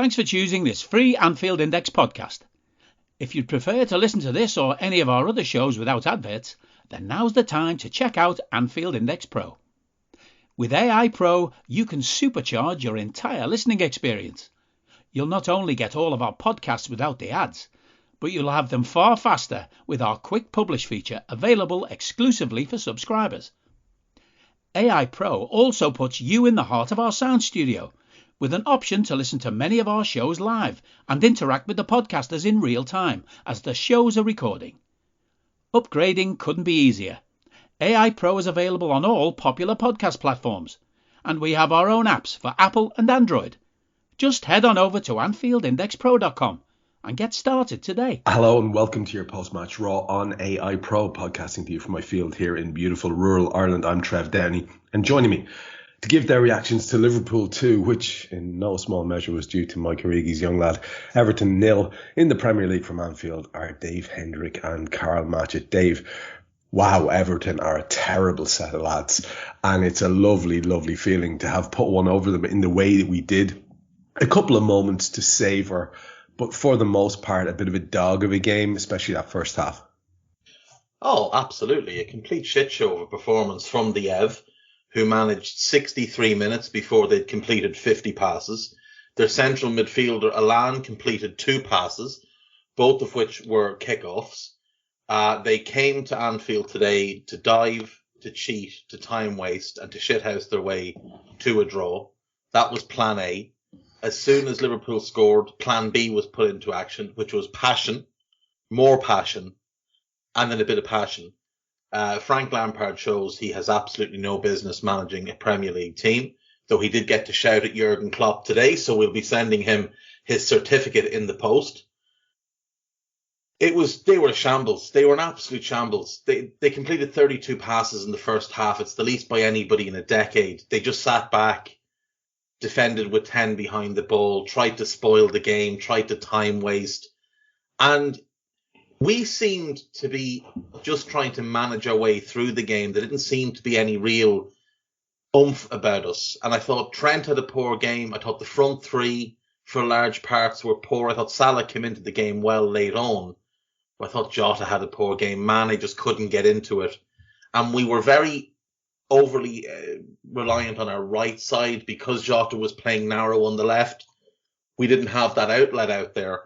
Thanks for choosing this free Anfield Index podcast. If you'd prefer to listen to this or any of our other shows without adverts, then now's the time to check out Anfield Index Pro. With AI Pro, you can supercharge your entire listening experience. You'll not only get all of our podcasts without the ads, but you'll have them far faster with our quick publish feature available exclusively for subscribers. AI Pro also puts you in the heart of our sound studio, with an option to listen to many of our shows live and interact with the podcasters in real time as the shows are recording. Upgrading couldn't be easier. AI Pro is available on all popular podcast platforms, and we have our own apps for Apple and Android. Just head on over to AnfieldIndexPro.com and get started today. Hello and welcome to your post-match Raw on AI Pro, podcasting to you from my field here in beautiful rural Ireland. I'm Trev Downey, and joining me to give their reactions to Liverpool 2, which in no small measure was due to Mike Origi's young lad, Everton 0 in the Premier League from Anfield, are Dave Hendrick and Karl Matchett. Dave, wow, Everton are a terrible set of lads, and it's a lovely, lovely feeling to have put one over them in the way that we did. A couple of moments to savour, but for the most part, a bit of a dog of a game, especially that first half. Oh, absolutely. A complete shit show of a performance from the Ev, who managed 63 minutes before they'd completed 50 passes. Their central midfielder, Alan, completed 2 passes, both of which were kickoffs. They came to Anfield today to dive, to cheat, to time waste, and to shithouse their way to a draw. That was plan A. As soon as Liverpool scored, plan B was put into action, which was passion, more passion, and then a bit of passion. Frank Lampard shows he has absolutely no business managing a Premier League team, though he did get to shout at Jurgen Klopp today, so we'll be sending him his certificate in the post. They were a shambles. They were an absolute shambles. They completed 32 passes in the first half. It's the least by anybody in a decade. They just sat back, defended with 10 behind the ball, tried to spoil the game, tried to time waste. And we seemed to be just trying to manage our way through the game. There didn't seem to be any real oomph about us. And I thought Trent had a poor game. I thought the front three, for large parts, were poor. I thought Salah came into the game well late on. I thought Jota had a poor game. Mane just couldn't get into it. And we were very overly reliant on our right side because Jota was playing narrow on the left. We didn't have that outlet out there.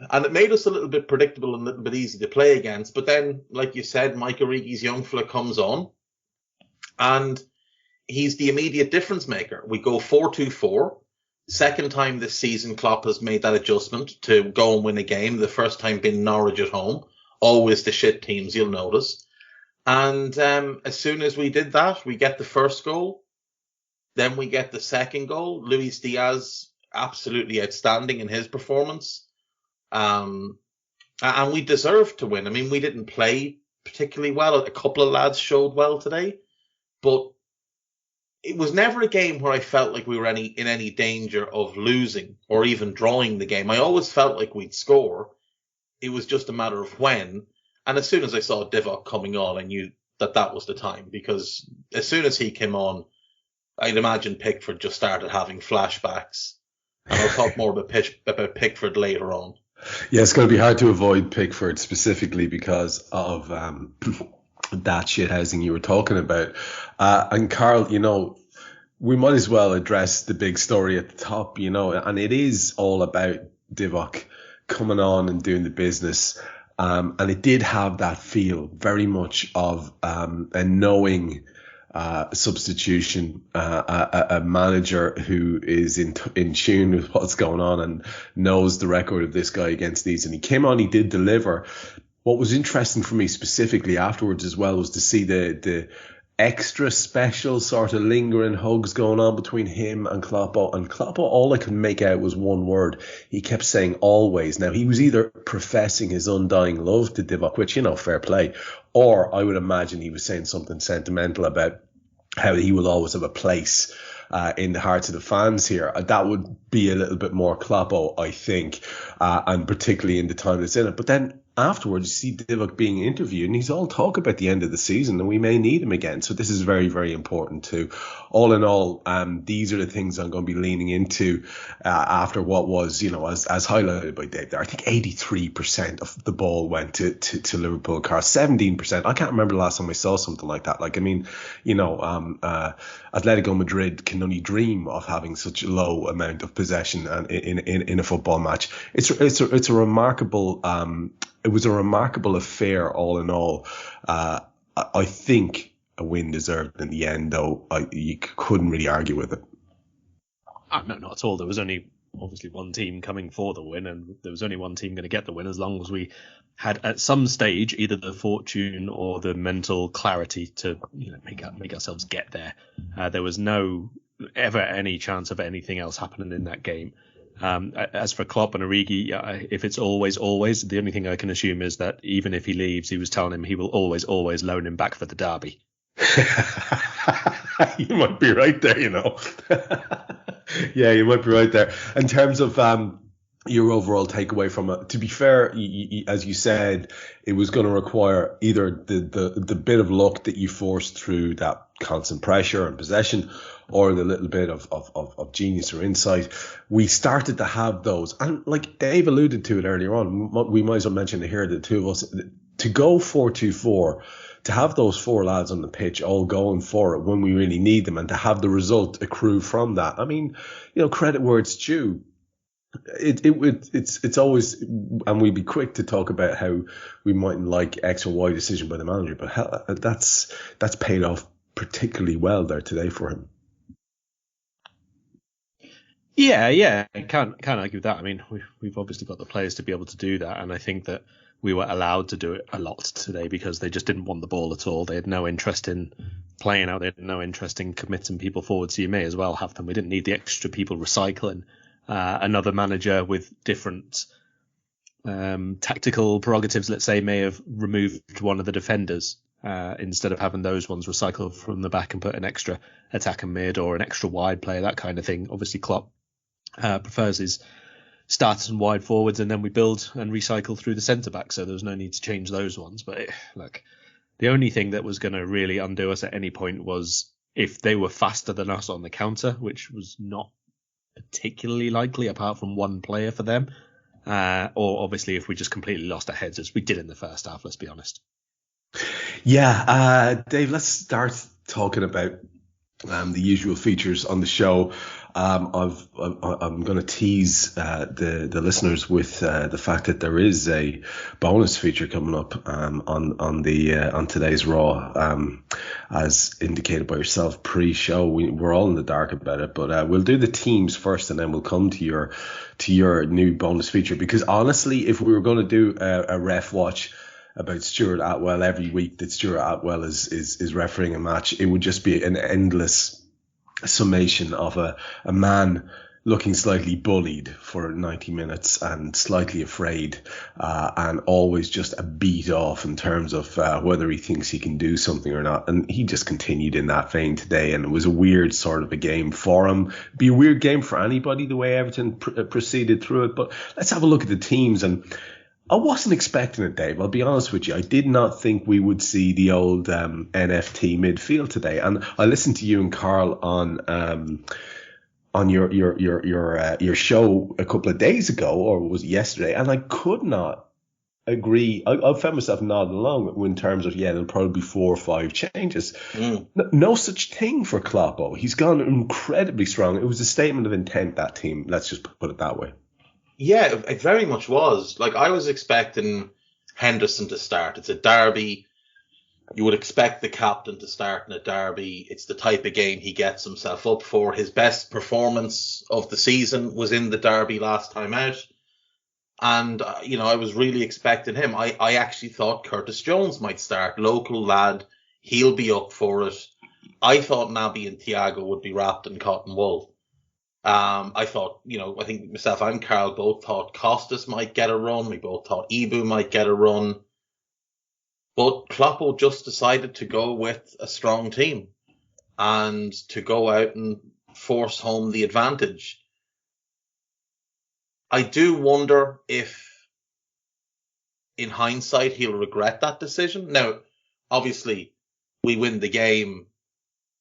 And it made us a little bit predictable and a little bit easy to play against. But then, like you said, Mike Origi's young fella comes on and he's the immediate difference maker. We go 4-2-4. Second time this season, Klopp has made that adjustment to go and win a game. The first time being Norwich at home. Always the shit teams, you'll notice. And as soon as we did that, we get the first goal. Then we get the second goal. Luis Diaz, absolutely outstanding in his performance. And we deserved to win. I mean, we didn't play particularly well. A couple of lads showed well today. But it was never a game where I felt like we were in any danger of losing or even drawing the game. I always felt like we'd score. It was just a matter of when. And as soon as I saw Divock coming on, I knew that was the time. Because as soon as he came on, I'd imagine Pickford just started having flashbacks. And I'll talk more about Pickford later on. Yeah, it's going to be hard to avoid Pickford specifically because of that shithousing you were talking about. And Karl, we might as well address the big story at the top, and it is all about Divock coming on and doing the business. And it did have that feel very much of a knowing substitution, a manager who is in tune with what's going on and knows the record of this guy against these. And he came on, he did deliver. What was interesting for me specifically afterwards as well was to see the extra special sort of lingering hugs going on between him and Kloppo. And Kloppo, all I could make out was one word. He kept saying always. Now, he was either professing his undying love to Divock, which, fair play, or I would imagine he was saying something sentimental about how he will always have a place in the hearts of the fans here. That would be a little bit more Kloppo, I think, and particularly in the time that's in it. But then afterwards, you see Divock being interviewed, and he's all talk about the end of the season, and we may need him again. So this is very, very important too. All in all, these are the things I'm going to be leaning into after what was, as highlighted by Dave there. I think 83% of the ball went to Liverpool cars, 17%. I can't remember the last time I saw something like that. Atletico Madrid can only dream of having such a low amount of possession in a football match. It's a remarkable. It was a remarkable affair, all in all. I think a win deserved in the end, though. You couldn't really argue with it. No, not at all. There was only obviously one team coming for the win, and there was only one team going to get the win, as long as we had at some stage either the fortune or the mental clarity to make ourselves get there. There was no ever any chance of anything else happening in that game. As for Klopp and Origi, if it's always, the only thing I can assume is that even if he leaves, he was telling him he will always loan him back for the derby. You might be right there, Yeah, you might be right there. In terms of your overall takeaway from it, to be fair, as you said, it was going to require either the bit of luck that you forced through that constant pressure and possession, or the little bit of genius or insight. We started to have those. And like Dave alluded to it earlier on, we might as well mention it here, the two of us, to go 4-2-4, to have those four lads on the pitch all going for it when we really need them, and to have the result accrue from that. I mean, credit where it's due. It's always, and we'd be quick to talk about how we mightn't like X or Y decision by the manager, but that's paid off particularly well there today for him. Yeah, can't argue with that. I mean, we've obviously got the players to be able to do that, and I think that we were allowed to do it a lot today because they just didn't want the ball at all. They had no interest in playing out. They had no interest in committing people forward. So you may as well have them. We didn't need the extra people recycling. Another manager with different tactical prerogatives, let's say, may have removed one of the defenders instead of having those ones recycled from the back and put an extra attacker mid or an extra wide player, that kind of thing. Obviously, Klopp prefers his starters and wide forwards, and then we build and recycle through the centre back. So there was no need to change those ones. But look, the only thing that was going to really undo us at any point was if they were faster than us on the counter, which was not particularly likely apart from one player for them, or obviously if we just completely lost our heads as we did in the first half, let's be honest. Yeah, Dave, let's start talking about the usual features on the show. I'm going to tease the listeners with the fact that there is a bonus feature coming up on today's Raw, as indicated by yourself pre-show. We're all in the dark about it, but we'll do the teams first, and then we'll come to your new bonus feature. Because honestly, if we were going to do a ref watch about Stuart Atwell every week that Stuart Atwell is refereeing a match, it would just be an endless summation of a man looking slightly bullied for 90 minutes and slightly afraid, and always just a beat off in terms of whether he thinks he can do something or not. And he just continued in that vein today, and it was a weird sort of a game for him. It'd be a weird game for anybody the way Everton proceeded through it. But let's have a look at the teams. And I wasn't expecting it, Dave. I'll be honest with you. I did not think we would see the old NFT midfield today. And I listened to you and Karl on your show a couple of days ago, or was it yesterday? And I could not agree. I found myself nodding along in terms of, there'll probably be 4 or 5 changes. No such thing for Kloppo. He's gone incredibly strong. It was a statement of intent, that team. Let's just put it that way. Yeah, it very much was. Like, I was expecting Henderson to start. It's a derby. You would expect the captain to start in a derby. It's the type of game he gets himself up for. His best performance of the season was in the derby last time out. And, I was really expecting him. I actually thought Curtis Jones might start. Local lad. He'll be up for it. I thought Naby and Thiago would be wrapped in cotton wool. I thought, I think myself and Karl both thought Costas might get a run. We both thought Ibu might get a run. But Kloppo just decided to go with a strong team and to go out and force home the advantage. I do wonder if in hindsight, he'll regret that decision. Now, obviously, we win the game.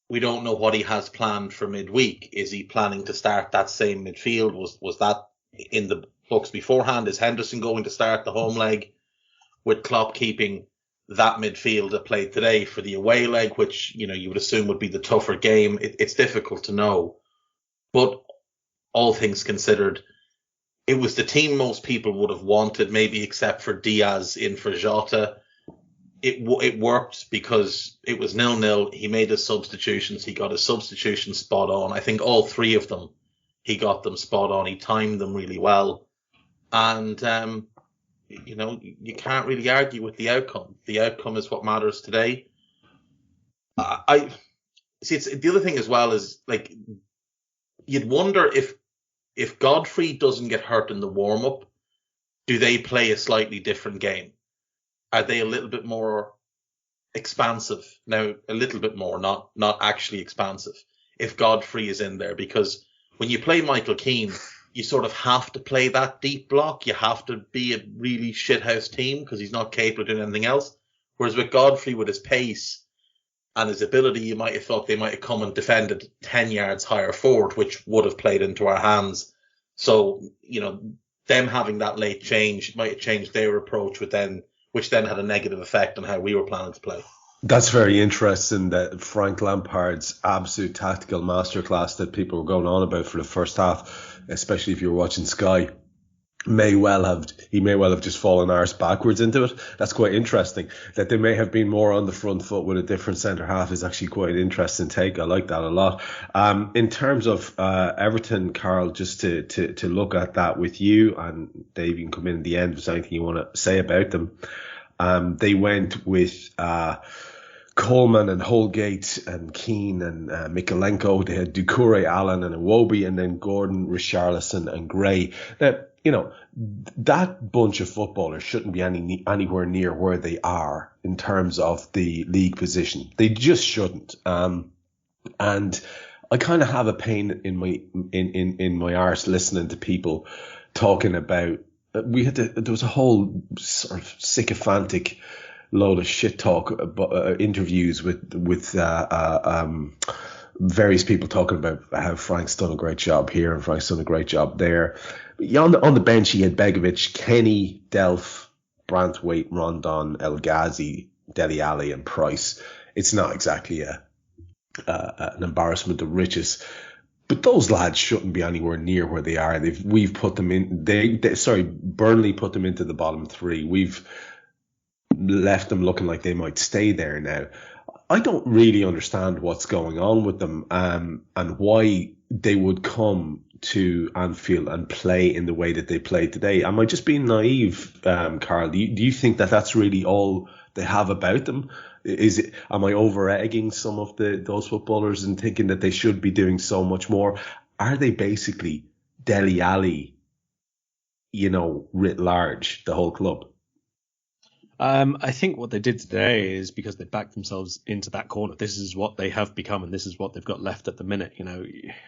We don't know what he has planned for midweek. Is he planning to start that same midfield? Was that in the books beforehand? Is Henderson going to start the home leg with Klopp keeping that midfield that played today for the away leg, which, you know, you would assume would be the tougher game? It's difficult to know. But all things considered, it was the team most people would have wanted, maybe except for Diaz in for Jota. It worked because it was 0-0. He made his substitutions. He got his substitution spot on. I think all three of them, he got them spot on. He timed them really well. And, you know, you can't really argue with the outcome. The outcome is what matters today. I see. The other thing as well is, like, you'd wonder if Godfrey doesn't get hurt in the warm-up, do they play a slightly different game? Are they a little bit more expansive? Now, a little bit more, not actually expansive, if Godfrey is in there. Because when you play Michael Keane, you sort of have to play that deep block. You have to be a really shithouse team because he's not capable of doing anything else. Whereas with Godfrey, with his pace and his ability, you might have thought they might have come and defended 10 yards higher forward, which would have played into our hands. So, you know, them having that late change might have changed their approach, which then had a negative effect on how we were planning to play. That's very interesting, that Frank Lampard's absolute tactical masterclass that people were going on about for the first half, especially if you were watching Sky, he may well have just fallen arse backwards into it. That's quite interesting. That they may have been more on the front foot with a different centre half is actually quite an interesting take. I like that a lot. In terms of Everton, Karl, just to look at that with you, and Dave, you can come in at the end if there's anything you want to say about them. They went with Coleman and Holgate and Keane and Mikalenko. They had Doucouré, Allen and Iwobi, and then Gordon, Richarlison and Gray. Now, you know, that bunch of footballers shouldn't be anywhere near where they are in terms of the league position. They just shouldn't. And I kind of have a pain in my arse listening to people talking about. There was a whole sort of sycophantic load of shit talk interviews with various people talking about how Frank's done a great job here and Frank's done a great job there. On the bench, he had Begovic, Kenny, Delph, Branthwaite, Rondon, El Ghazi, Dele Alli, and Price. It's not exactly an embarrassment of riches. But those lads shouldn't be anywhere near where they are. We've put them in. Burnley put them into the bottom three. We've left them looking like they might stay there now. I don't really understand what's going on with them, and why they would come to Anfield and play in the way that they played today. Am I just being naive, Karl? Do you think that that's really all they have about them? Am I over-egging some of those footballers and thinking that they should be doing so much more? Are they basically Dele Alli, you know, writ large, the whole club? I think what they did today is because they backed themselves into that corner. This is what they have become, and this is what they've got left at the minute. You know,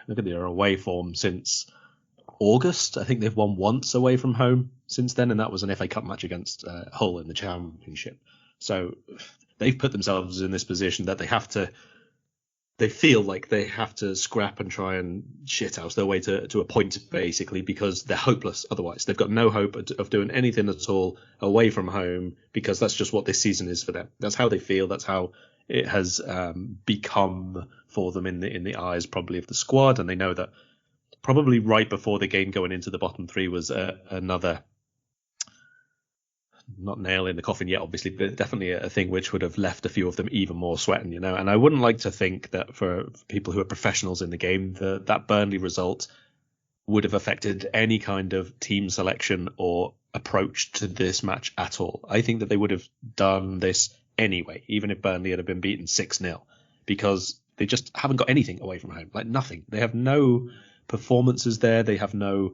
look at their away form since August. I think they've won once away from home since then, and that was an FA Cup match against Hull in the Championship. So they've put themselves in this position that they feel like they have to scrap and try and shithouse their way to a point, basically, because they're hopeless otherwise. They've got no hope of doing anything at all away from home, because that's just what this season is for them. That's how they feel. That's how it has become for them in the eyes probably of the squad. And they know that probably right before the game going into the bottom three was another, not nail in the coffin yet, obviously, but definitely a thing which would have left a few of them even more sweating, you know. And I wouldn't like to think that for people who are professionals in the game, that Burnley result would have affected any kind of team selection or approach to this match at all. I think that they would have done this anyway, even if Burnley had been beaten 6-0, because they just haven't got anything away from home, like nothing. They have no performances there. They have no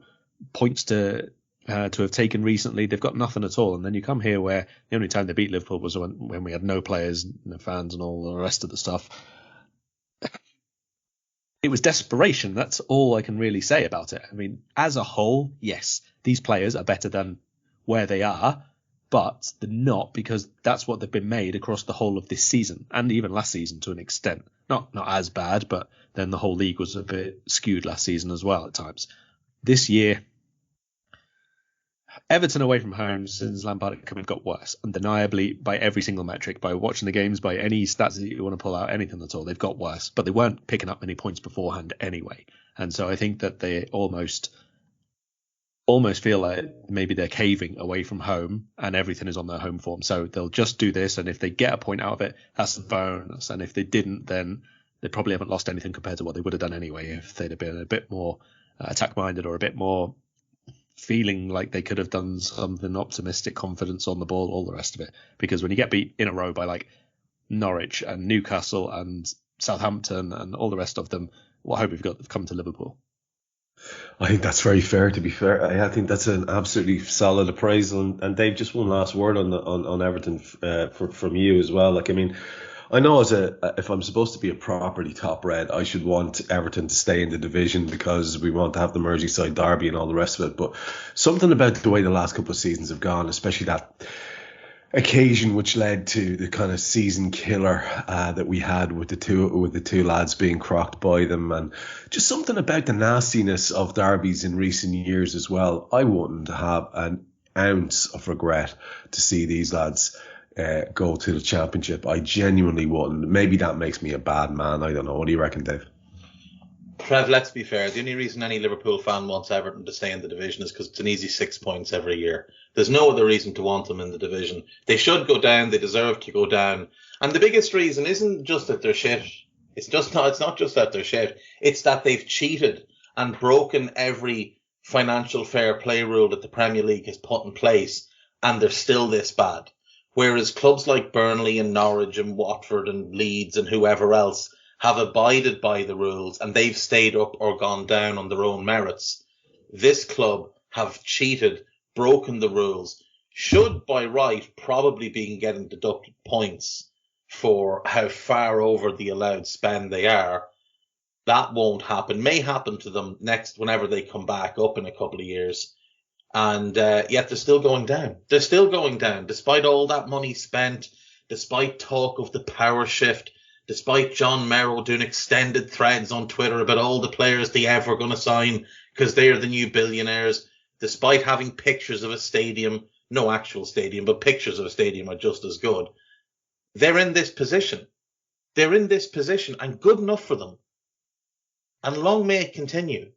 points to have taken recently. They've got nothing at all. And then you come here where the only time they beat Liverpool was when we had no players, no fans and all the rest of the stuff. It was desperation. That's all I can really say about it. I mean, as a whole, yes, these players are better than where they are. but they're not, because that's what they've been made across the whole of this season and even last season to an extent. Not as bad, but then the whole league was a bit skewed last season as well at times. This year, Everton away from home since Lampard had come in got worse, undeniably, by every single metric, by watching the games, by any stats that you want to pull out, anything at all. They've got worse, but they weren't picking up many points beforehand anyway. And so I think that they almost feel like maybe they're caving away from home and everything is on their home form. So they'll just do this, and if they get a point out of it, that's a bonus. And if they didn't, then they probably haven't lost anything compared to what they would have done anyway if they'd have been a bit more attack-minded or a bit more feeling like they could have done something, optimistic, confidence on the ball, all the rest of it. Because when you get beat in a row by like Norwich and Newcastle and Southampton and all the rest of them, what hope have you got to come to Liverpool? I think that's very fair, to be fair. I think that's an absolutely solid appraisal. And Dave, just one last word on Everton from you as well. Like, I mean, I know if I'm supposed to be a properly top red, I should want Everton to stay in the division because we want to have the Merseyside derby and all the rest of it. But something about the way the last couple of seasons have gone, especially that occasion which led to the kind of season killer that we had with the two lads being crocked by them, and just something about the nastiness of derbies in recent years as well. I wouldn't have an ounce of regret to see these lads go to the Championship. I genuinely wouldn't. Maybe that makes me a bad man. I don't know. What do you reckon, Dave? Trev, let's be fair. The only reason any Liverpool fan wants Everton to stay in the division is because it's an easy 6 points every year. There's no other reason to want them in the division. They should go down. They deserve to go down. And the biggest reason isn't just that they're shit. It's not just that they're shit. It's that they've cheated and broken every financial fair play rule that the Premier League has put in place, and they're still this bad. Whereas clubs like Burnley and Norwich and Watford and Leeds and whoever else have abided by the rules and they've stayed up or gone down on their own merits. This club have cheated, broken the rules, should by right probably be getting deducted points for how far over the allowed spend they are. That won't happen. May happen to them whenever they come back up in a couple of years. And yet they're still going down. They're still going down, despite all that money spent, despite talk of the power shift, despite John Merrow doing extended threads on Twitter about all the players they ever going to sign because they are the new billionaires, despite having pictures of a stadium, no actual stadium, but pictures of a stadium are just as good. They're in this position. They're in this position, and good enough for them. And long may it continue.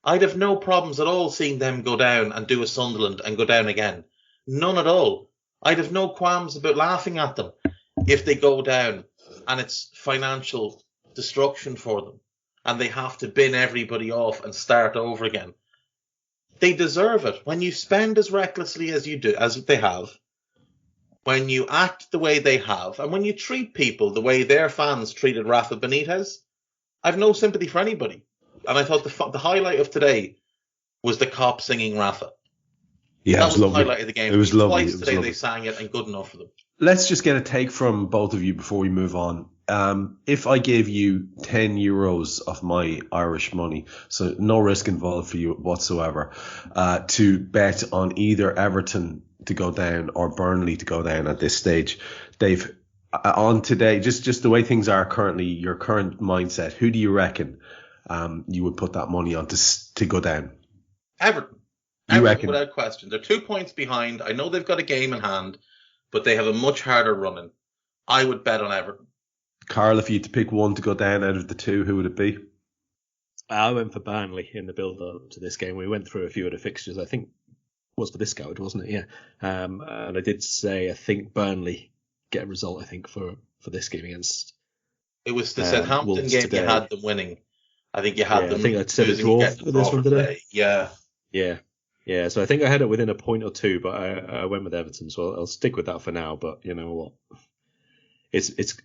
I'd have no problems at all seeing them go down and do a Sunderland and go down again. None at all. I'd have no qualms about laughing at them if they go down and it's financial destruction for them and they have to bin everybody off and start over again. They deserve it. When you spend as recklessly as you do, as they have, when you act the way they have, and when you treat people the way their fans treated Rafa Benitez, I've no sympathy for anybody. And I thought the highlight of today was the cop singing Rafa. Yeah, that it was lovely. The highlight of the game. It was lovely. Twice today they sang it, and good enough for them. Let's just get a take from both of you before we move on. If I gave you €10 of my Irish money, so no risk involved for you whatsoever, to bet on either Everton to go down or Burnley to go down at this stage, Dave, on today, just the way things are currently, your current mindset, who do you reckon you would put that money on to go down? Everton. Everton, without question. They're 2 points behind. I know they've got a game in hand, but they have a much harder running. I would bet on Everton. Karl, if you had to pick one to go down out of the two, who would it be? I went for Burnley in the build-up to this game. We went through a few of the fixtures. I think it was for this code, wasn't it? Yeah. And I did say I think Burnley get a result, I think, for this game against It was the Southampton Wolves game today. You had them winning. I think you had them. I think I'd said a draw for this one today. Yeah. So I think I had it within a point or two, but I went with Everton, so I'll stick with that for now. But you know what? It's.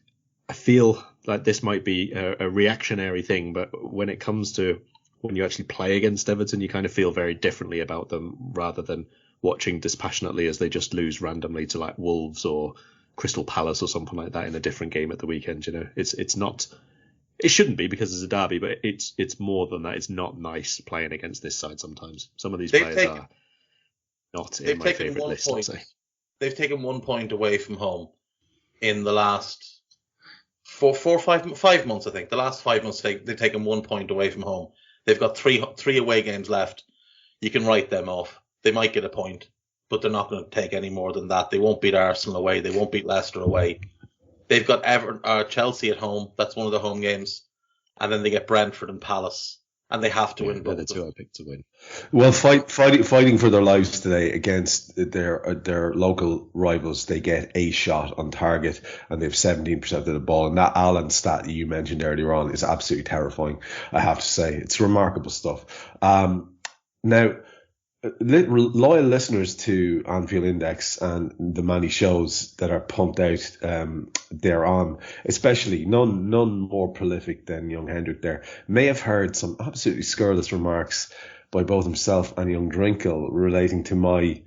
I feel like this might be a reactionary thing, but when it comes to when you actually play against Everton, you kind of feel very differently about them rather than watching dispassionately as they just lose randomly to like Wolves or Crystal Palace or something like that in a different game at the weekend. You know, it's not. It shouldn't be because it's a derby, but it's more than that. It's not nice playing against this side sometimes. Some of these players are not in my favourite list, I'll say. They've taken 1 point away from home in the last 5 months, I think. The last 5 months, they've taken 1 point away from home. They've got three away games left. You can write them off. They might get a point, but they're not going to take any more than that. They won't beat Arsenal away. They won't beat Leicester away. They've got Chelsea at home. That's one of the home games. And then they get Brentford and Palace. And they have to win both. That's who I picked to win. Well, fighting for their lives today against their local rivals, they get a shot on target and they have 17% of the ball. And that Allen stat you mentioned earlier on is absolutely terrifying, I have to say. It's remarkable stuff. Now, loyal listeners to Anfield Index and the many shows that are pumped out thereon, especially none more prolific than young Hendrick there, may have heard some absolutely scurrilous remarks by both himself and young Drinkle relating to my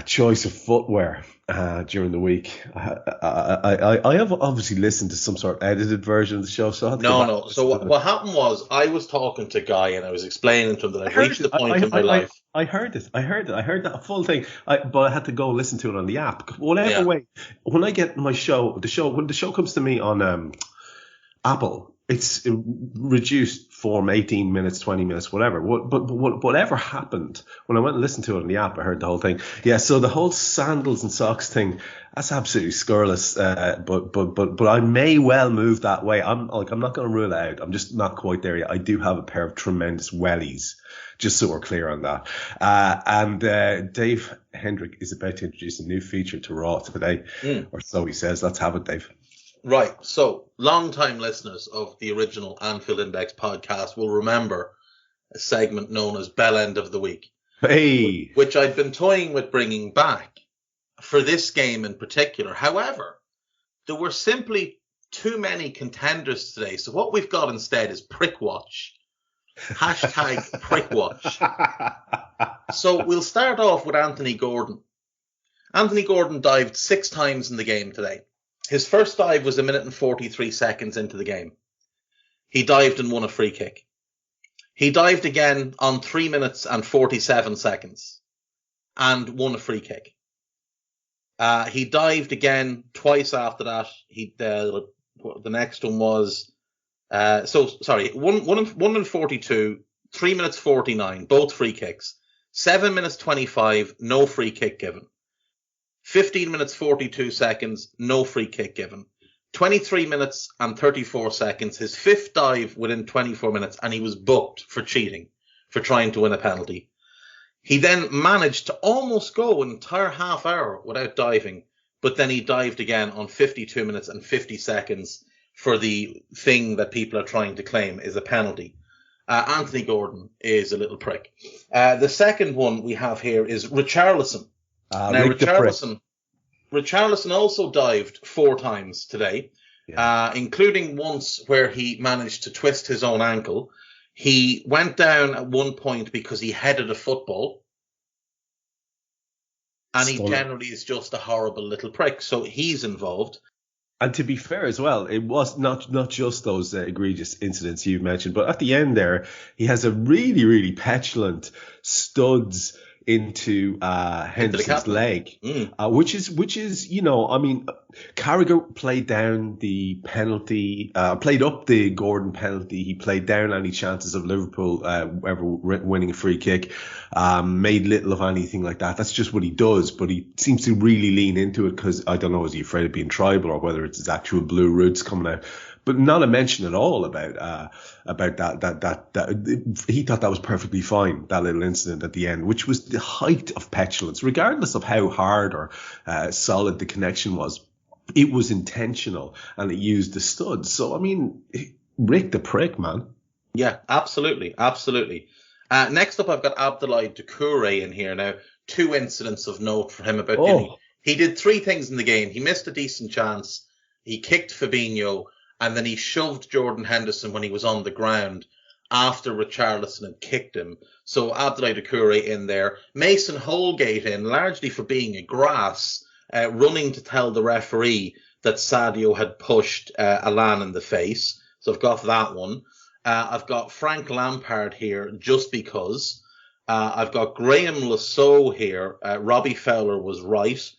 choice of footwear during the week. I have obviously listened to some sort of edited version of the show. So no. So what happened was I was talking to Guy and I was explaining to him that I've reached the point in my life. I heard that full thing, but I had to go listen to it on the app. Whatever way, when I get my when the show comes to me on Apple, it's reduced form, 18 minutes, 20 minutes, whatever. But whatever happened, when I went and listened to it on the app, I heard the whole thing. Yeah, so the whole sandals and socks thing, that's absolutely scurrilous. But I may well move that way. I'm not going to rule it out. I'm just not quite there yet. I do have a pair of tremendous wellies, just so we're clear on that. And Dave Hendrick is about to introduce a new feature to Raw today, or so he says. Let's have it, Dave. Right, so long-time listeners of the original Anfield Index podcast will remember a segment known as Bell End of the Week. Hey! Which I'd been toying with bringing back for this game in particular. However, there were simply too many contenders today, so what we've got instead is Prick Watch. Hashtag Prick Watch. So we'll start off with Anthony Gordon. Anthony Gordon dived 6 times in the game today. His first dive was 1 minute and 43 seconds into the game. He dived and won a free kick. He dived again on 3 minutes and 47 seconds and won a free kick. He dived again twice after that. The next one was, 1 and 42, 3 minutes 49, both free kicks. 7 minutes 25, no free kick given. 15 minutes 42 seconds, no free kick given. 23 minutes and 34 seconds, his 5th dive within 24 minutes, and he was booked for cheating, for trying to win a penalty. He then managed to almost go an entire half hour without diving, but then he dived again on 52 minutes and 50 seconds for the thing that people are trying to claim is a penalty. Anthony Gordon is a little prick. The second one we have here is Richarlison. Now, Richarlison also dived 4 times today, including once where he managed to twist his own ankle. He went down at one point because he headed a football, and he generally is just a horrible little prick, so he's involved. And to be fair as well, it was not just those egregious incidents you've mentioned, but at the end there, he has a really, really petulant studs into Henderson's leg, which is Carragher played down the penalty, played up the Gordon penalty. He played down any chances of Liverpool ever winning a free kick, made little of anything like that. That's just what he does, but he seems to really lean into it because, I don't know, is he afraid of being tribal or whether it's his actual blue roots coming out. But not a mention at all about that. He thought that was perfectly fine, that little incident at the end, which was the height of petulance, regardless of how hard or solid the connection was. It was intentional, and it used the studs. So, I mean, Rick the prick, man. Yeah, absolutely. Next up, I've got Abdoulaye Doucouré in here. Now, 2 incidents of note for him about Guinea. He did 3 things in the game. He missed a decent chance. He kicked Fabinho. And then he shoved Jordan Henderson when he was on the ground after Richarlison had kicked him. So Abdoulaye Doucouré in there. Mason Holgate in, largely for being a grass, running to tell the referee that Sadio had pushed Alan in the face. So I've got that one. I've got Frank Lampard here just because. I've got Graham Lasso here. Robbie Fowler was right.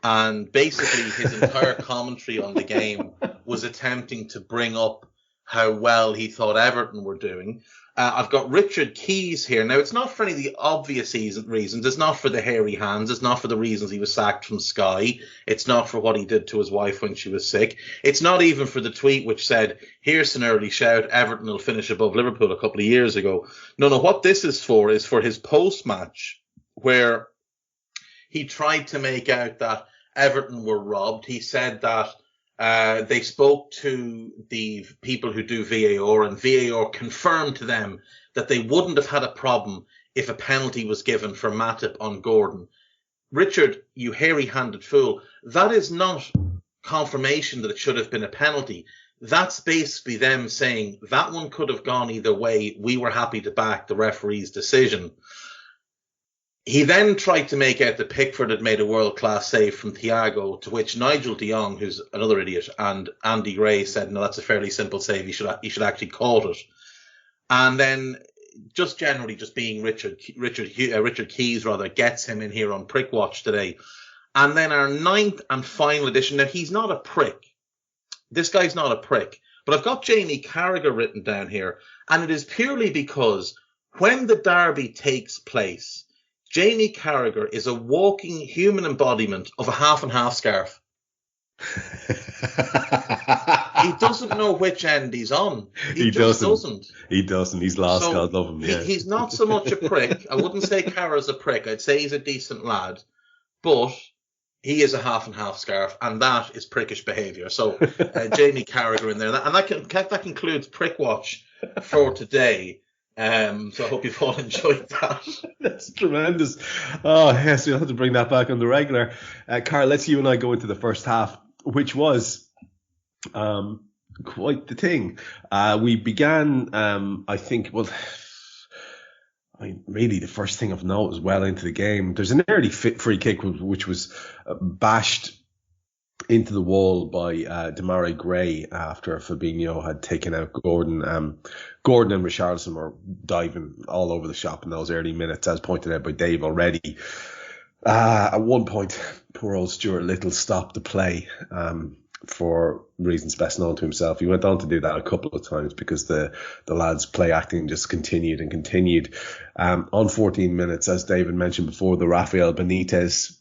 And basically his entire commentary on the game was attempting to bring up how well he thought Everton were doing. I've got Richard Keys here. Now, it's not for any of the obvious reasons. It's not for the hairy hands. It's not for the reasons he was sacked from Sky. It's not for what he did to his wife when she was sick. It's not even for the tweet which said, here's an early shout, Everton will finish above Liverpool a couple of years ago. No, what this is for his post-match, where he tried to make out that Everton were robbed. He said that they spoke to the people who do VAR, and VAR confirmed to them that they wouldn't have had a problem if a penalty was given for Matip on Gordon. Richard, you hairy-handed fool, that is not confirmation that it should have been a penalty. That's basically them saying that one could have gone either way. We were happy to back the referee's decision. He then tried to make out that Pickford had made a world-class save from Thiago, to which Nigel de Jong, who's another idiot, and Andy Gray said, no, that's a fairly simple save. He should actually call it. And then just generally just being Richard Keys gets him in here on Prick Watch today. And then our 9th and final edition. Now, he's not a prick. This guy's not a prick. But I've got Jamie Carragher written down here. And it is purely because when the derby takes place, Jamie Carragher is a walking human embodiment of a half and half scarf. He doesn't know which end he's on. He just doesn't. He doesn't. He's lost. So God love him. Yeah. He's not so much a prick. I wouldn't say Carragher's a prick. I'd say he's a decent lad. But he is a half and half scarf, and that is prickish behaviour. So Jamie Carragher in there. And that concludes Prick Watch for today. So I hope you've all enjoyed that. That's tremendous. Oh, yes, we'll have to bring that back on the regular. Karl, let's you and I go into the first half, which was quite the thing. We began, I think, really the first thing of note was well into the game. There's an early free kick which was bashed into the wall by Demarai Gray after Fabinho had taken out Gordon. Gordon and Richarlison were diving all over the shop in those early minutes, as pointed out by Dave already. At one point, poor old Stuart Little stopped the play for reasons best known to himself. He went on to do that a couple of times because the lads' play acting just continued and continued. On 14 minutes, as David mentioned before, the Rafael Benitez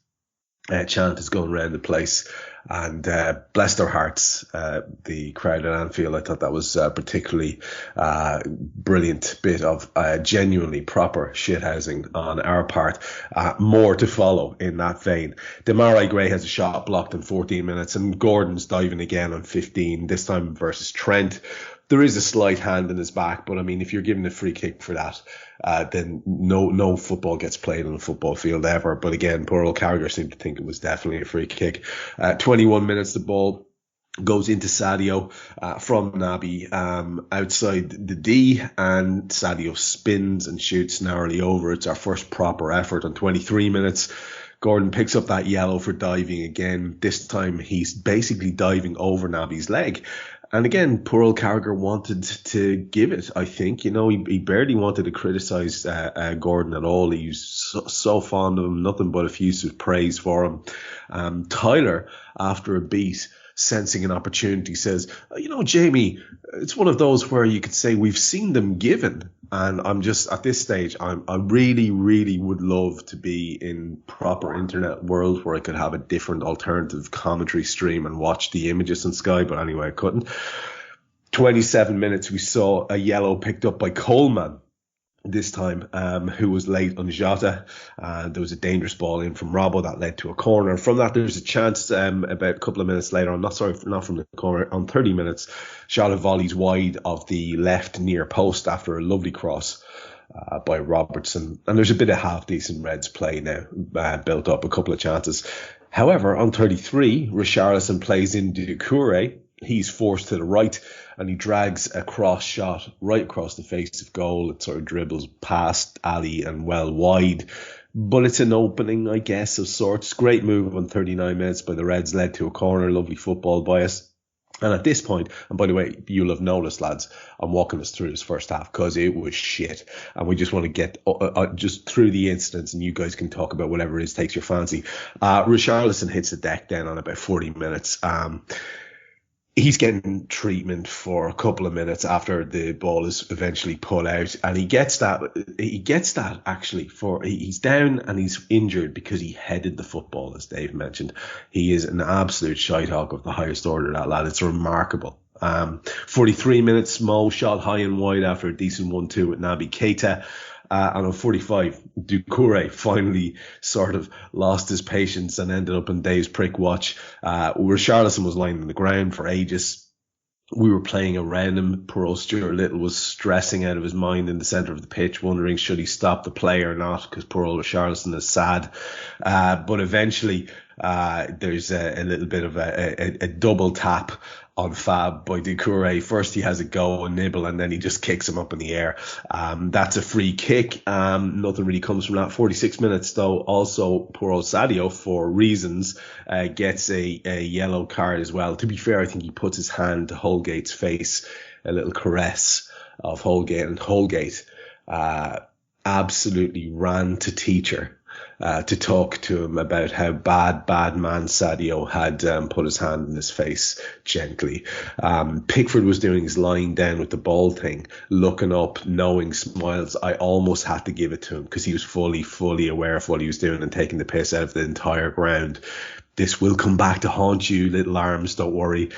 chant is going around the place. And bless their hearts, the crowd at Anfield. I thought that was a particularly brilliant bit of genuinely proper shithousing on our part. More to follow in that vein. Demarai Gray has a shot blocked in 14 minutes, and Gordon's diving again on 15, this time versus Trent. There is a slight hand in his back, but I mean, if you're given a free kick for that, then no football gets played on a football field ever. But again, poor old Carragher seemed to think it was definitely a free kick. 21 minutes, the ball goes into Sadio from Naby outside the D, and Sadio spins and shoots narrowly over. It's our first proper effort on 23 minutes. Gordon picks up that yellow for diving again. This time he's basically diving over Naby's leg. And again, poor old Carragher wanted to give it, I think. You know, he barely wanted to criticise Gordon at all. He was so fond of him, nothing but effusive praise for him. Tyler, after a beat, sensing an opportunity, says, you know, Jamie, it's one of those where you could say we've seen them given. And I'm just, at this stage, I really, really would love to be in proper internet world where I could have a different alternative commentary stream and watch the images on Sky. But anyway, I couldn't. 27 minutes, we saw a yellow picked up by Coleman this time, who was late on Jota. There was a dangerous ball in from Robbo that led to a corner. From that, there's a chance about a couple of minutes later, not from the corner, on 30 minutes, Jota volleys wide of the left near post after a lovely cross by Robertson. And there's a bit of half-decent Reds play now, built up, a couple of chances. However, on 33, Richarlison plays into Doucouré. He's forced to the right, and he drags a cross shot right across the face of goal. It sort of dribbles past Ali and well wide, but it's an opening, I guess, of sorts. Great move on 39 minutes by the Reds, led to a corner. Lovely football by us. And at this point, and by the way, you'll have noticed, lads, I'm walking us through this first half because it was shit. And we just want to get just through the incidents, and you guys can talk about whatever it is takes your fancy. Richarlison hits the deck then on about 40 minutes. He's getting treatment for a couple of minutes after the ball is eventually put out, and he gets that actually he's down and he's injured because he headed the football, as Dave mentioned. He is an absolute shite-hawk of the highest order, that lad. It's remarkable. 43 minutes, Mo shot high and wide after a decent 1-2 with Naby Keita. And on 45, Doucouré finally sort of lost his patience and ended up in Dave's prick watch. Richarlison was lying on the ground for ages. We were playing around him. Poor old Stuart Little was stressing out of his mind in the centre of the pitch, wondering should he stop the play or not, because poor old Richarlison is sad. But eventually, there's a little bit of a double tap on Fab by Doucouré. First he has a go and nibble, and then he just kicks him up in the air. That's a free kick. Nothing really comes from that. 46 minutes though. Also, poor old Sadio, for reasons, gets a yellow card as well. To be fair, I think he puts his hand to Holgate's face, a little caress of Holgate, and Holgate absolutely ran to teacher to talk to him about how bad man Sadio had put his hand in his face gently. Pickford was doing his lying down with the ball thing, looking up, knowing smiles. I almost had to give it to him because he was fully aware of what he was doing and taking the piss out of the entire ground. This will come back to haunt you, little arms, don't worry.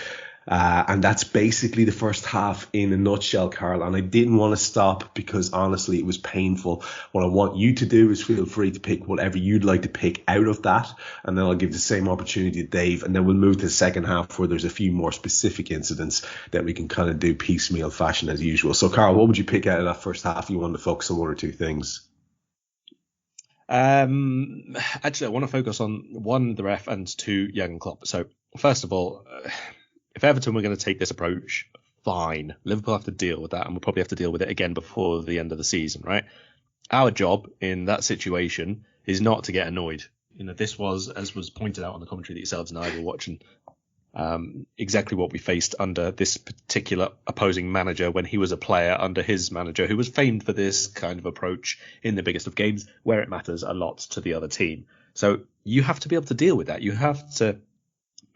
And that's basically the first half in a nutshell, Karl. And I didn't want to stop because honestly, it was painful. What I want you to do is feel free to pick whatever you'd like to pick out of that. And then I'll give the same opportunity to Dave. And then we'll move to the second half where there's a few more specific incidents that we can kind of do piecemeal fashion as usual. So, Karl, what would you pick out of that first half? You wanted to focus on one or two things. Actually, I want to focus on one, the ref, and two, Jurgen Klopp. So, first of all, if Everton were going to take this approach, fine. Liverpool have to deal with that, and we'll probably have to deal with it again before the end of the season, right? Our job in that situation is not to get annoyed. You know, this was, as was pointed out on the commentary that yourselves and I were watching, exactly what we faced under this particular opposing manager when he was a player under his manager, who was famed for this kind of approach in the biggest of games where it matters a lot to the other team. So you have to be able to deal with that. You have to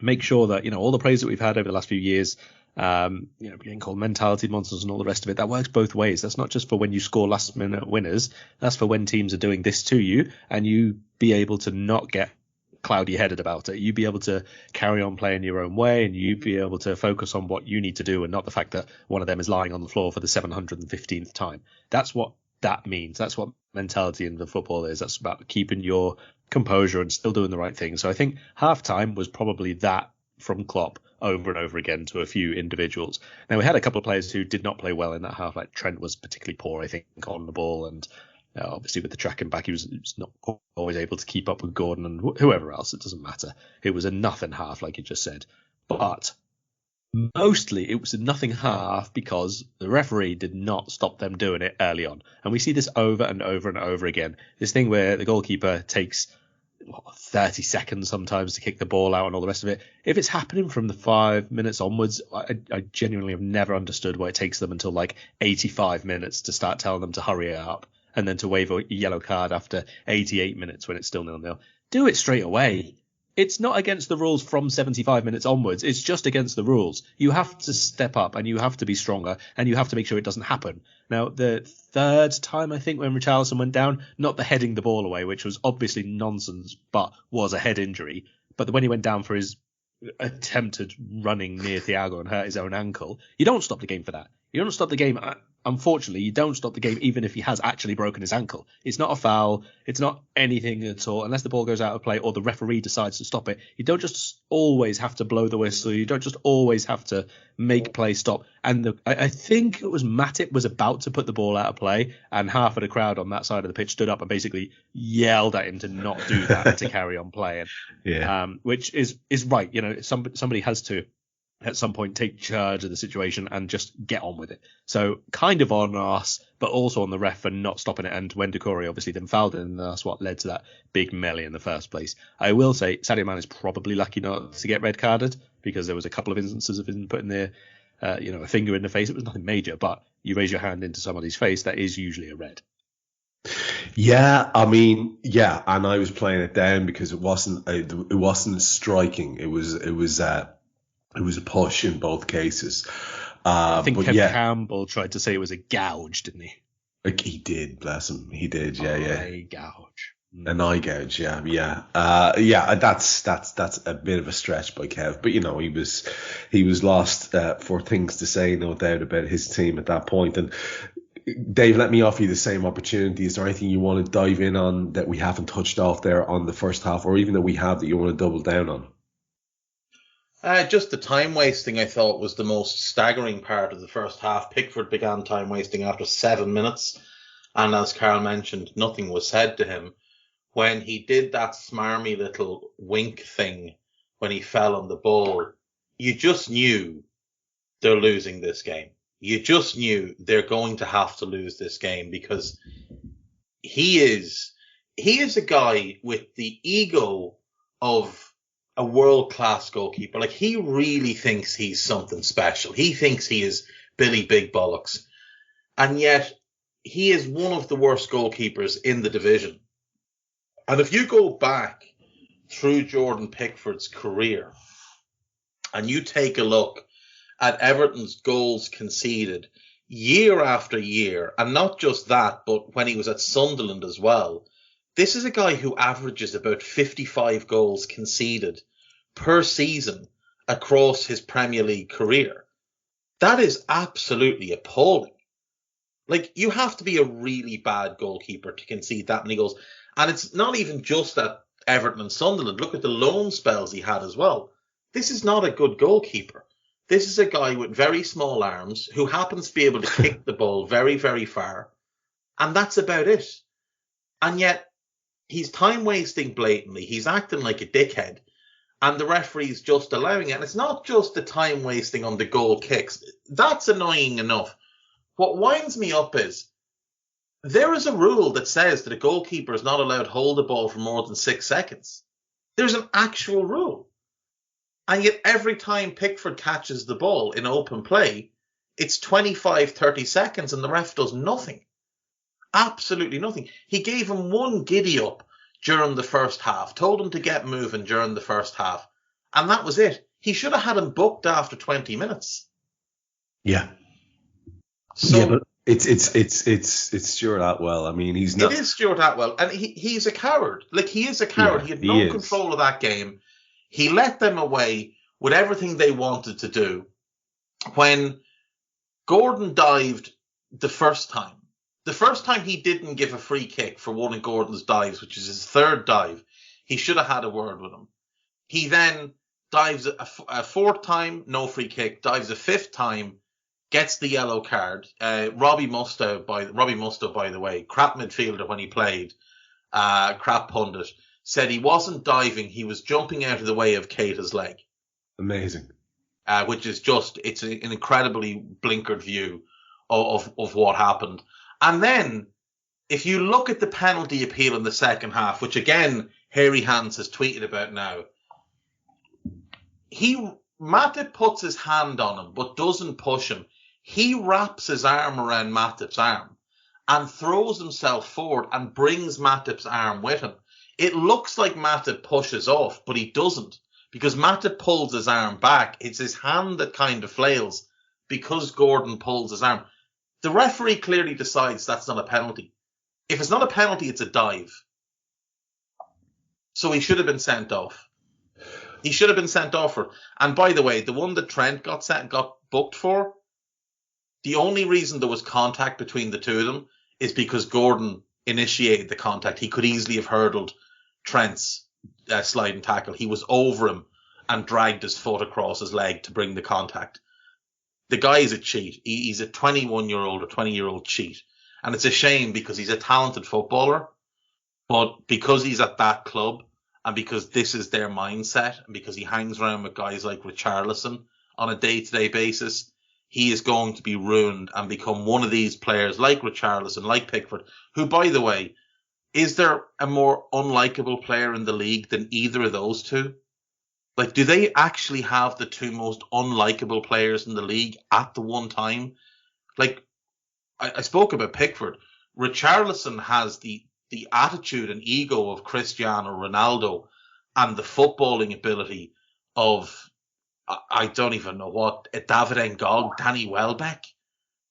make sure that, you know, all the praise that we've had over the last few years, being called mentality monsters and all the rest of it, that works both ways. That's not just for when you score last minute winners. That's for when teams are doing this to you and you be able to not get cloudy headed about it. You be able to carry on playing your own way, and you be able to focus on what you need to do and not the fact that one of them is lying on the floor for the 715th time. That's what that means. That's what mentality in the football is. That's about keeping your composure and still doing the right thing. So I think halftime was probably that from Klopp over and over again to a few individuals. Now, we had a couple of players who did not play well in that half. Like Trent was particularly poor, I think, on the ball, and obviously with the tracking back, he was not always able to keep up with Gordon and whoever else. It doesn't matter. It was a nothing half, like you just said. But mostly it was a nothing half because the referee did not stop them doing it early on. And we see this over and over and over again. This thing where the goalkeeper takes 30 seconds sometimes to kick the ball out and all the rest of it. If it's happening from the 5 minutes onwards, I genuinely have never understood why it takes them until like 85 minutes to start telling them to hurry it up and then to wave a yellow card after 88 minutes when it's still 0-0. Do it straight away. It's not against the rules from 75 minutes onwards. It's just against the rules. You have to step up and you have to be stronger and you have to make sure it doesn't happen. Now, the third time, I think, when Richarlison went down, not the heading the ball away, which was obviously nonsense, but was a head injury. But when he went down for his attempted running near Thiago and hurt his own ankle, you don't stop the game for that. You don't stop the game. Unfortunately, you don't stop the game even if he has actually broken his ankle. It's not a foul. It's not anything at all. Unless the ball goes out of play or the referee decides to stop it, you don't just always have to blow the whistle. You don't just always have to make play stop. And I think it was Matip was about to put the ball out of play, and half of the crowd on that side of the pitch stood up and basically yelled at him to not do that and to carry on playing. Yeah. Which is right. You know, somebody has to at some point take charge of the situation and just get on with it. So kind of on us, but also on the ref for not stopping it. And when Doucouré obviously then fouled it, and that's what led to that big melee in the first place. I will say Sadio Mane is probably lucky not to get red carded. because there was a couple of instances of him putting a finger in the face. It was nothing major, but you raise your hand into somebody's face, that is usually a red. Yeah, I mean, yeah, and I was playing it down because it wasn't striking. It was a push in both cases. I think Kev Campbell tried to say it was a gouge, didn't he? Like he did, bless him. He did, yeah. Eye gouge. An eye gouge, yeah. That's a bit of a stretch by Kev, but he was lost for things to say, no doubt, about his team at that point. And Dave, let me offer you the same opportunity. Is there anything you want to dive in on that we haven't touched off there on the first half, or even that we have that you want to double down on? Just the time wasting, I thought, was the most staggering part of the first half. Pickford began time wasting after 7 minutes, and as Karl mentioned, nothing was said to him. When he did that smarmy little wink thing when he fell on the ball, you just knew they're losing this game. You just knew they're going to have to lose this game, because he is a guy with the ego of a world-class goalkeeper. Like, he really thinks he's something special. He thinks he is Billy Big Bollocks. And yet, he is one of the worst goalkeepers in the division. And if you go back through Jordan Pickford's career and you take a look at Everton's goals conceded year after year, and not just that, but when he was at Sunderland as well, this is a guy who averages about 55 goals conceded per season across his Premier League career. That is absolutely appalling. Like, you have to be a really bad goalkeeper to concede that many goals. And it's not even just at Everton and Sunderland. Look at the loan spells he had as well. This is not a good goalkeeper. This is a guy with very small arms who happens to be able to kick the ball very, very far. And that's about it. And yet, he's time wasting blatantly. He's acting like a dickhead. And the referee's just allowing it. And it's not just the time wasting on the goal kicks. That's annoying enough. What winds me up is there is a rule that says that a goalkeeper is not allowed to hold the ball for more than 6 seconds. There's an actual rule. And yet every time Pickford catches the ball in open play, it's 25, 30 seconds and the ref does nothing. Absolutely nothing. He gave him one giddy up during the first half, told him to get moving during the first half, and that was it. He should have had him booked after 20 minutes. Yeah. So, yeah, but it's Stuart Atwell. I mean, he's not. It is Stuart Atwell, and he's a coward. Like, he is a coward. Yeah, he had no control of that game. He let them away with everything they wanted to do. When Gordon dived the first time he didn't give a free kick for one of Gordon's dives, which is his third dive, he should have had a word with him. He then dives a fourth time, no free kick, dives a fifth time, gets the yellow card. Robbie Mustoe, by the way, crap midfielder when he played, crap pundit, said he wasn't diving, he was jumping out of the way of Keita's leg. Amazing. Which is just, it's an incredibly blinkered view of what happened. And then, if you look at the penalty appeal in the second half, which again, Hairy Hands has tweeted about now, Matip puts his hand on him, but doesn't push him. He wraps his arm around Matip's arm and throws himself forward and brings Matip's arm with him. It looks like Matip pushes off, but he doesn't, because Matip pulls his arm back. It's his hand that kind of flails because Gordon pulls his arm. The referee clearly decides that's not a penalty. If it's not a penalty, it's a dive. So he should have been sent off. He should have been sent off for. And by the way, the one that Trent got booked for, the only reason there was contact between the two of them is because Gordon initiated the contact. He could easily have hurdled Trent's sliding tackle. He was over him and dragged his foot across his leg to bring the contact. The guy is a cheat. He's a 21-year-old or 20-year-old cheat. And it's a shame because he's a talented footballer. But because he's at that club and because this is their mindset and because he hangs around with guys like Richarlison on a day-to-day basis, he is going to be ruined and become one of these players like Richarlison, like Pickford, who, by the way, is there a more unlikable player in the league than either of those two? Like, do they actually have the two most unlikable players in the league at the one time? Like, I spoke about Pickford. Richarlison has the attitude and ego of Cristiano Ronaldo and the footballing ability of, I don't even know what, David Ngog, Danny Welbeck.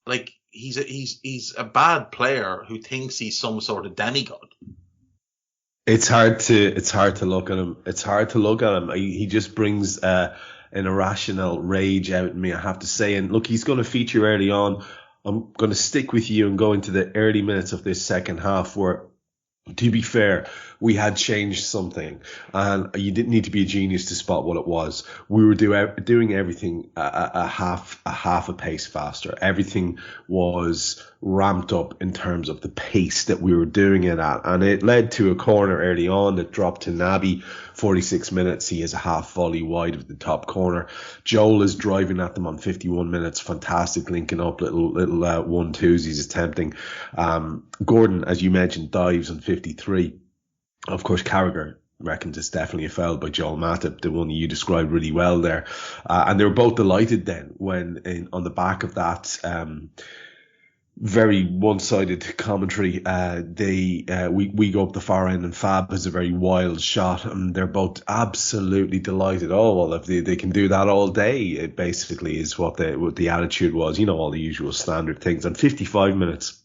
Like, he's a bad player who thinks he's some sort of demigod. It's hard to look at him. It's hard to look at him. He just brings an irrational rage out in me, I have to say. And look, he's going to feature early on. I'm going to stick with you and go into the early minutes of this second half where, to be fair, we had changed something, and you didn't need to be a genius to spot what it was. We were doing everything a half a pace faster. Everything was ramped up in terms of the pace that we were doing it at, and it led to a corner early on that dropped to Naby. 46 minutes, he has a half volley wide of the top corner. Joel is driving at them on 51 minutes. Fantastic linking up, little 1-2s he's attempting. Gordon, as you mentioned, dives on 53. Of course, Carragher reckons it's definitely a foul by Joel Matip, the one you described really well there. And they were both delighted then when on the back of that very one-sided commentary, we go up the far end and Fab has a very wild shot, and they're both absolutely delighted. Oh, well, if they can do that all day, it basically is what the attitude was, all the usual standard things. And 55 minutes,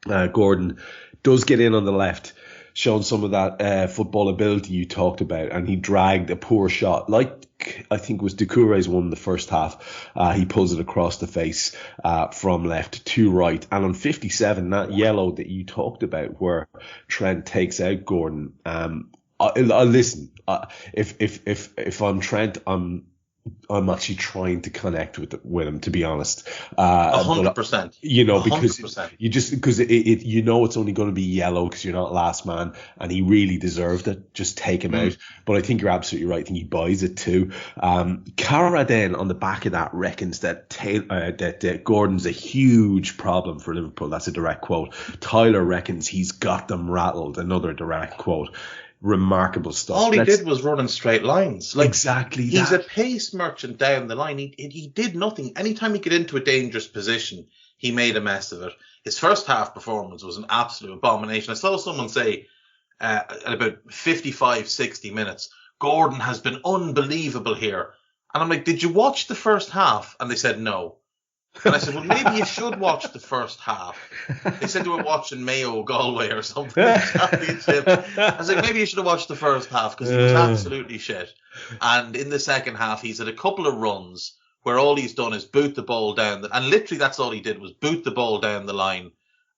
Gordon does get in on the left, showing some of that football ability you talked about, and he dragged a poor shot, like I think it was Doucouré's one in the first half. He pulls it across the face from left to right, and on 57, that yellow that you talked about where Trent takes out Gordon. Listen, if I'm Trent, I'm actually trying to connect with him, to be honest. 100%. Because 100%. It's only going to be yellow because you're not last man, and he really deserved it. Just take him out. But I think you're absolutely right. I think he buys it too. Cara then on the back of that reckons that Gordon's a huge problem for Liverpool. That's a direct quote. Tyler reckons he's got them rattled. Another direct quote. Remarkable stuff. All he did was run in straight lines. Exactly. He's a pace merchant down the line. He did nothing. Anytime he got into a dangerous position, he made a mess of it. His first half performance was an absolute abomination. I saw someone say at about 55, 60 minutes, Gordon has been unbelievable here. And I'm like, did you watch the first half? And they said no. And I said, well, maybe you should watch the first half. They said they were watching Mayo Galway or something. I was like, maybe you should have watched the first half because he was absolutely shit. And in the second half, he's had a couple of runs where all he's done is boot the ball down. And literally that's all he did was boot the ball down the line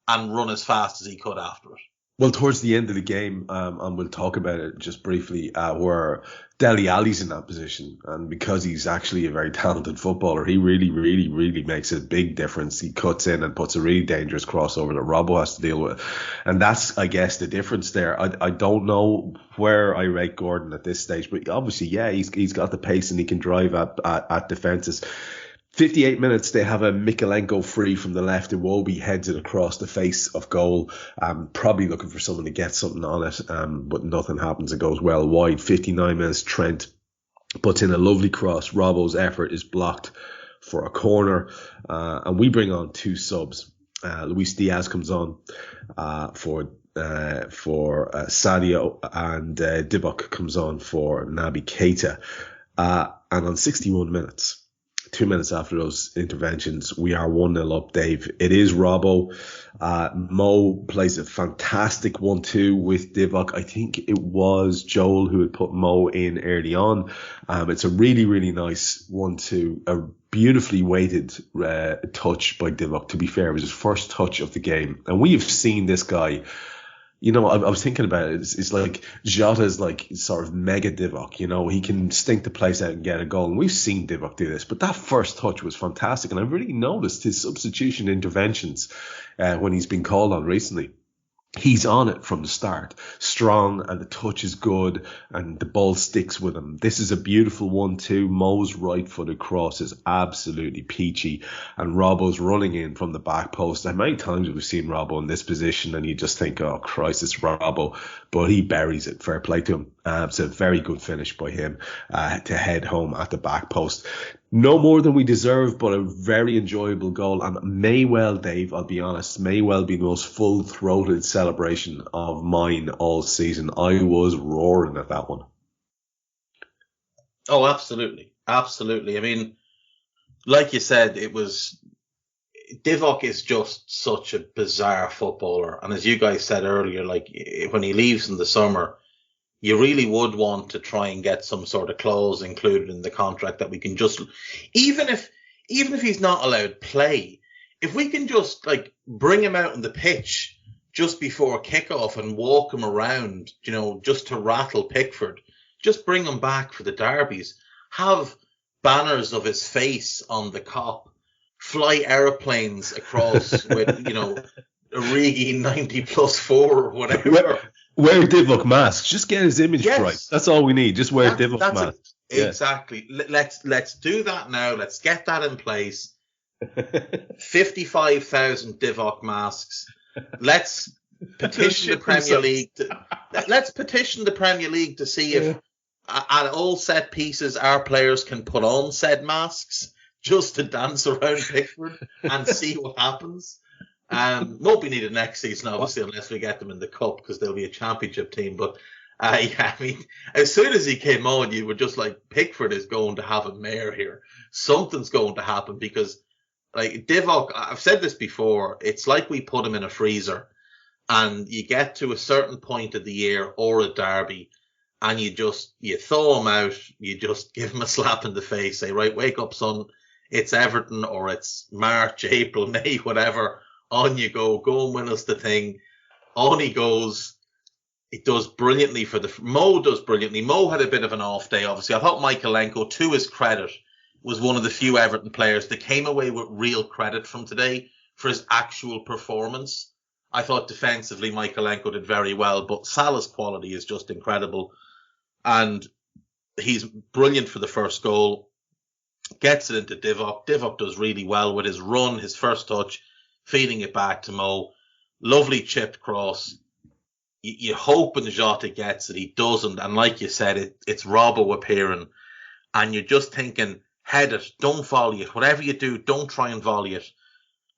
and run as fast as he could after it. Well, towards the end of the game, and we'll talk about it just briefly, where Dele Alli's in that position, and because he's actually a very talented footballer, he really, really, really makes a big difference. He cuts in and puts a really dangerous crossover that Robbo has to deal with, and that's, I guess, the difference there. I don't know where I rate Gordon at this stage, but obviously, yeah, he's got the pace and he can drive at defences. 58 minutes, they have a Mikalenko free from the left. Iwobi heads it across the face of goal. Probably looking for someone to get something on it, but nothing happens. It goes well wide. 59 minutes, Trent puts in a lovely cross. Robbo's effort is blocked for a corner. And we bring on two subs. Luis Diaz comes on for Sadio, and Divock comes on for Naby Keita. And on 61 minutes, 2 minutes after those interventions, we are 1-0 up, Dave. It is Robbo. Mo plays a fantastic 1-2 with Divock. I think it was Joel who had put Mo in early on. It's a really, really nice 1-2, a beautifully weighted touch by Divock. To be fair, it was his first touch of the game. And we have seen this guy. I was thinking about it. It's like Jota's like sort of mega Divock. He can stink the place out and get a goal. And we've seen Divock do this, but that first touch was fantastic. And I've really noticed his substitution interventions when he's been called on recently. he's on it from the start, strong, and the touch is good, and the ball sticks with him. This is a beautiful 1-2. Mo's right-footed cross is absolutely peachy, and Robbo's running in from the back post. And many times we've seen Robbo in this position, and you just think, oh, Christ, it's Robbo. But he buries it. Fair play to him. It's a very good finish by him to head home at the back post. No more than we deserve, but a very enjoyable goal, and may well, Dave, I'll be honest, may well be the most full-throated celebration of mine all season. I was roaring at that one. Oh, absolutely. Absolutely. I mean, like you said, Divock is just such a bizarre footballer. And as you guys said earlier, like when he leaves in the summer, you really would want to try and get some sort of clause included in the contract that we can just, even if he's not allowed play, if we can just like bring him out on the pitch just before kickoff and walk him around, just to rattle Pickford, just bring him back for the derbies, have banners of his face on the cop, fly aeroplanes across with, Origi 90+4 or whatever. Wear Divock masks. Just get his image right. That's all we need. Just wear Divock masks. Exactly. Let's do that now. Let's get that in place. 55,000 Divock masks. Let's petition the Premier League. Let's petition the Premier League to see if at all set pieces our players can put on said masks just to dance around Pickford and see what happens. Won't be needed next season, obviously, unless we get them in the cup, because they'll be a championship team. But I mean, as soon as he came on, you were just like, Pickford is going to have a mare here. Something's going to happen, because like Divock, I've said this before, it's like we put him in a freezer, and you get to a certain point of the year or a derby, and you thaw him out, you just give him a slap in the face, say, right, wake up, son, it's Everton, or it's March, April, May, whatever. On you go and win us the thing. On he goes. He does brilliantly Mo does brilliantly. Mo had a bit of an off day, obviously. I thought Michaelenko, to his credit, was one of the few Everton players that came away with real credit from today for his actual performance. I thought defensively Michaelenko did very well, but Salah's quality is just incredible. And he's brilliant for the first goal. Gets it into Divock. Divock does really well with his run, his first touch, feeding it back to Mo. Lovely chipped cross. You hope when Jota gets it, he doesn't. And like you said, it's Robbo appearing. And you're just thinking, head it, don't volley it. Whatever you do, don't try and volley it.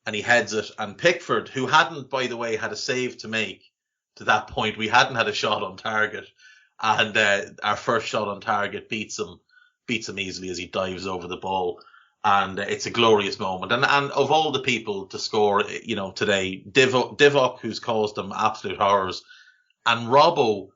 And he heads it. And Pickford, who hadn't, by the way, had a save to make to that point, we hadn't had a shot on target. And our first shot on target beats him easily as he dives over the ball. And it's a glorious moment. And of all the people to score, today, Divock, who's caused them absolute horrors, and Robbo,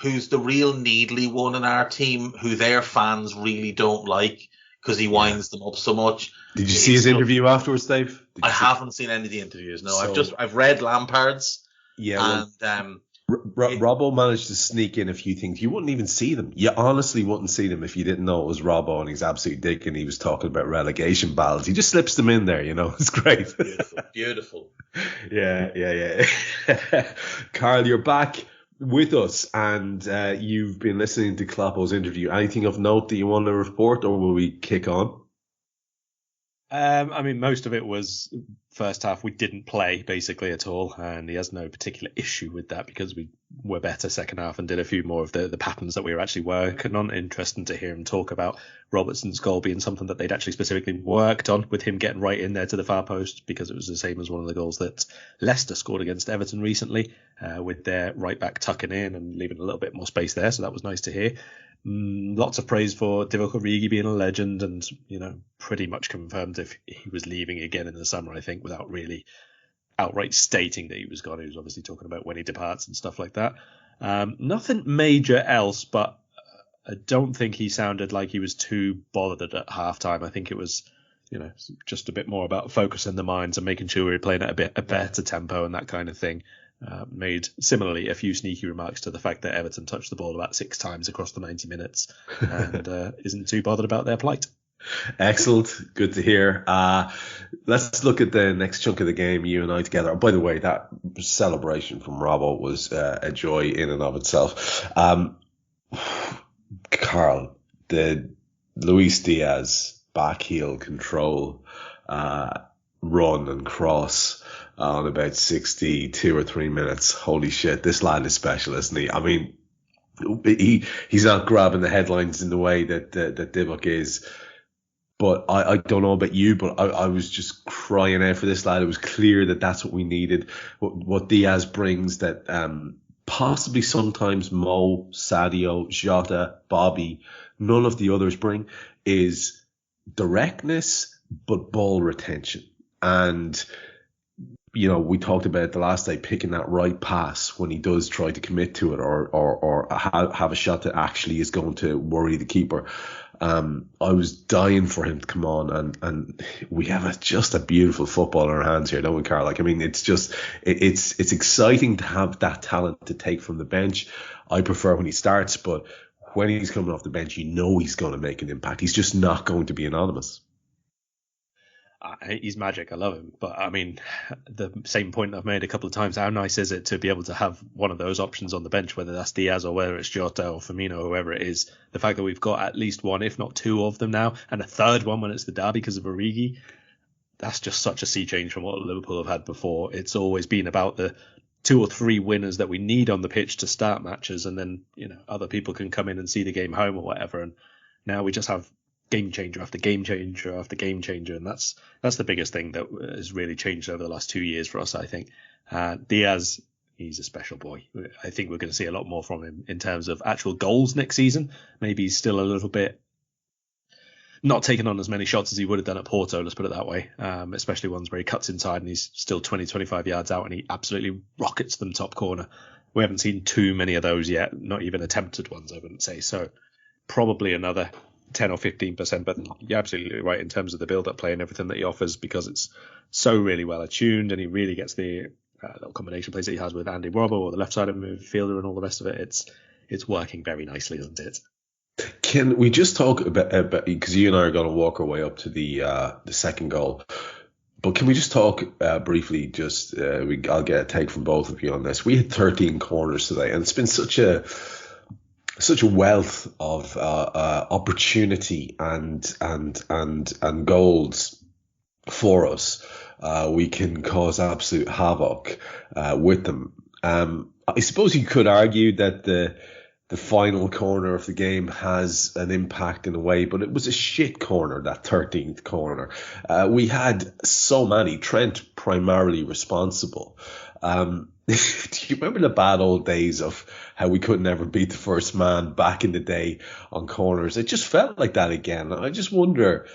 who's the real needly one in our team, who their fans really don't like because he winds them up so much. Did you see his interview afterwards, Dave? I haven't seen any of the interviews. No, I've read Lampard's. Yeah. And Robbo managed to sneak in a few things. You wouldn't even see them. You honestly wouldn't see them if you didn't know it was Robbo and he's absolutely dick and he was talking about relegation battles. He just slips them in there, It's great. Beautiful. Yeah. Karl, you're back with us and you've been listening to Kloppo's interview. Anything of note that you want to report, or will we kick on? I mean, most of it was first half. We didn't play basically at all, and he has no particular issue with that because we were better second half and did a few more of the patterns that we were actually working on. Interesting to hear him talk about Robertson's goal being something that they'd actually specifically worked on, with him getting right in there to the far post, because it was the same as one of the goals that Leicester scored against Everton recently, with their right back tucking in and leaving a little bit more space there. So that was nice to hear. Lots of praise for Divock Origi being a legend, and pretty much confirmed if he was leaving again in the summer, I think, without really outright stating that he was gone. He was obviously talking about when he departs and stuff like that. Nothing major else, but I don't think he sounded like he was too bothered at halftime. I think it was just a bit more about focusing the minds and making sure we were playing at a better tempo and that kind of thing. Made similarly a few sneaky remarks to the fact that Everton touched the ball about 6 times across the 90 minutes and isn't too bothered about their plight. Excellent. Good to hear. Let's look at the next chunk of the game, you and I together. Oh, by the way, that celebration from Robbo was a joy in and of itself. Karl, the Luis Diaz back heel control run and cross on about 62 or 3 minutes. Holy shit, this lad is special, isn't he? I mean, he's not grabbing the headlines in the way that Divock is. But I don't know about you, but I was just crying out for this lad. It was clear that that's what we needed. What Diaz brings that possibly sometimes Mo, Sadio, Jota, Bobby, none of the others bring is directness, but ball retention. And, you know, we talked about it the last day, picking that right pass when he does try to commit to it or have a shot that actually is going to worry the keeper. I was dying for him to come on, and we have just a beautiful football in our hands here, don't we, Karl? Like, I mean, it's just, it's exciting to have that talent to take from the bench. I prefer when he starts, but when he's coming off the bench, you know he's going to make an impact. He's just not going to be anonymous. He's magic. I love him. But I mean, the same point I've made a couple of times. How nice is it to be able to have one of those options on the bench, whether that's Diaz or whether it's Jota or Firmino or whoever it is. The fact that we've got at least one, if not two of them now, and a third one when it's the derby because of Origi, that's just such a sea change from what Liverpool have had before. It's always been about the 2 or 3 winners that we need on the pitch to start matches, and then, you know, other people can come in and see the game home or whatever. And now we just have game changer after game changer after game changer, and that's the biggest thing that has really changed over the last 2 years for us, I think. Diaz, he's a special boy. I think we're going to see a lot more from him in terms of actual goals next season. Maybe he's still a little bit not taking on as many shots as he would have done at Porto, let's put it that way, especially ones where he cuts inside and he's still 20-25 yards out and he absolutely rockets them top corner. We haven't seen too many of those yet, not even attempted ones, I wouldn't say. So probably another 10 or 15%, but you're absolutely right in terms of the build-up play and everything that he offers, because it's so really well attuned and he really gets the little combination plays that he has with Andy Robbo or the left side of midfielder and all the rest of it. It's working very nicely, isn't it? Can we just talk about because you and I are going to walk our way up to the second goal, but can we just talk briefly? I'll get a take from both of you on this. We had 13 corners today, and it's been such a wealth of opportunity and goals for us. We can cause absolute havoc with them. I suppose you could argue that the final corner of the game has an impact in a way, but it was a shit corner, that 13th corner. We had so many, Trent primarily responsible. Do you remember the bad old days of how we could never beat the first man back in the day on corners? It just felt like that again. I just wonder,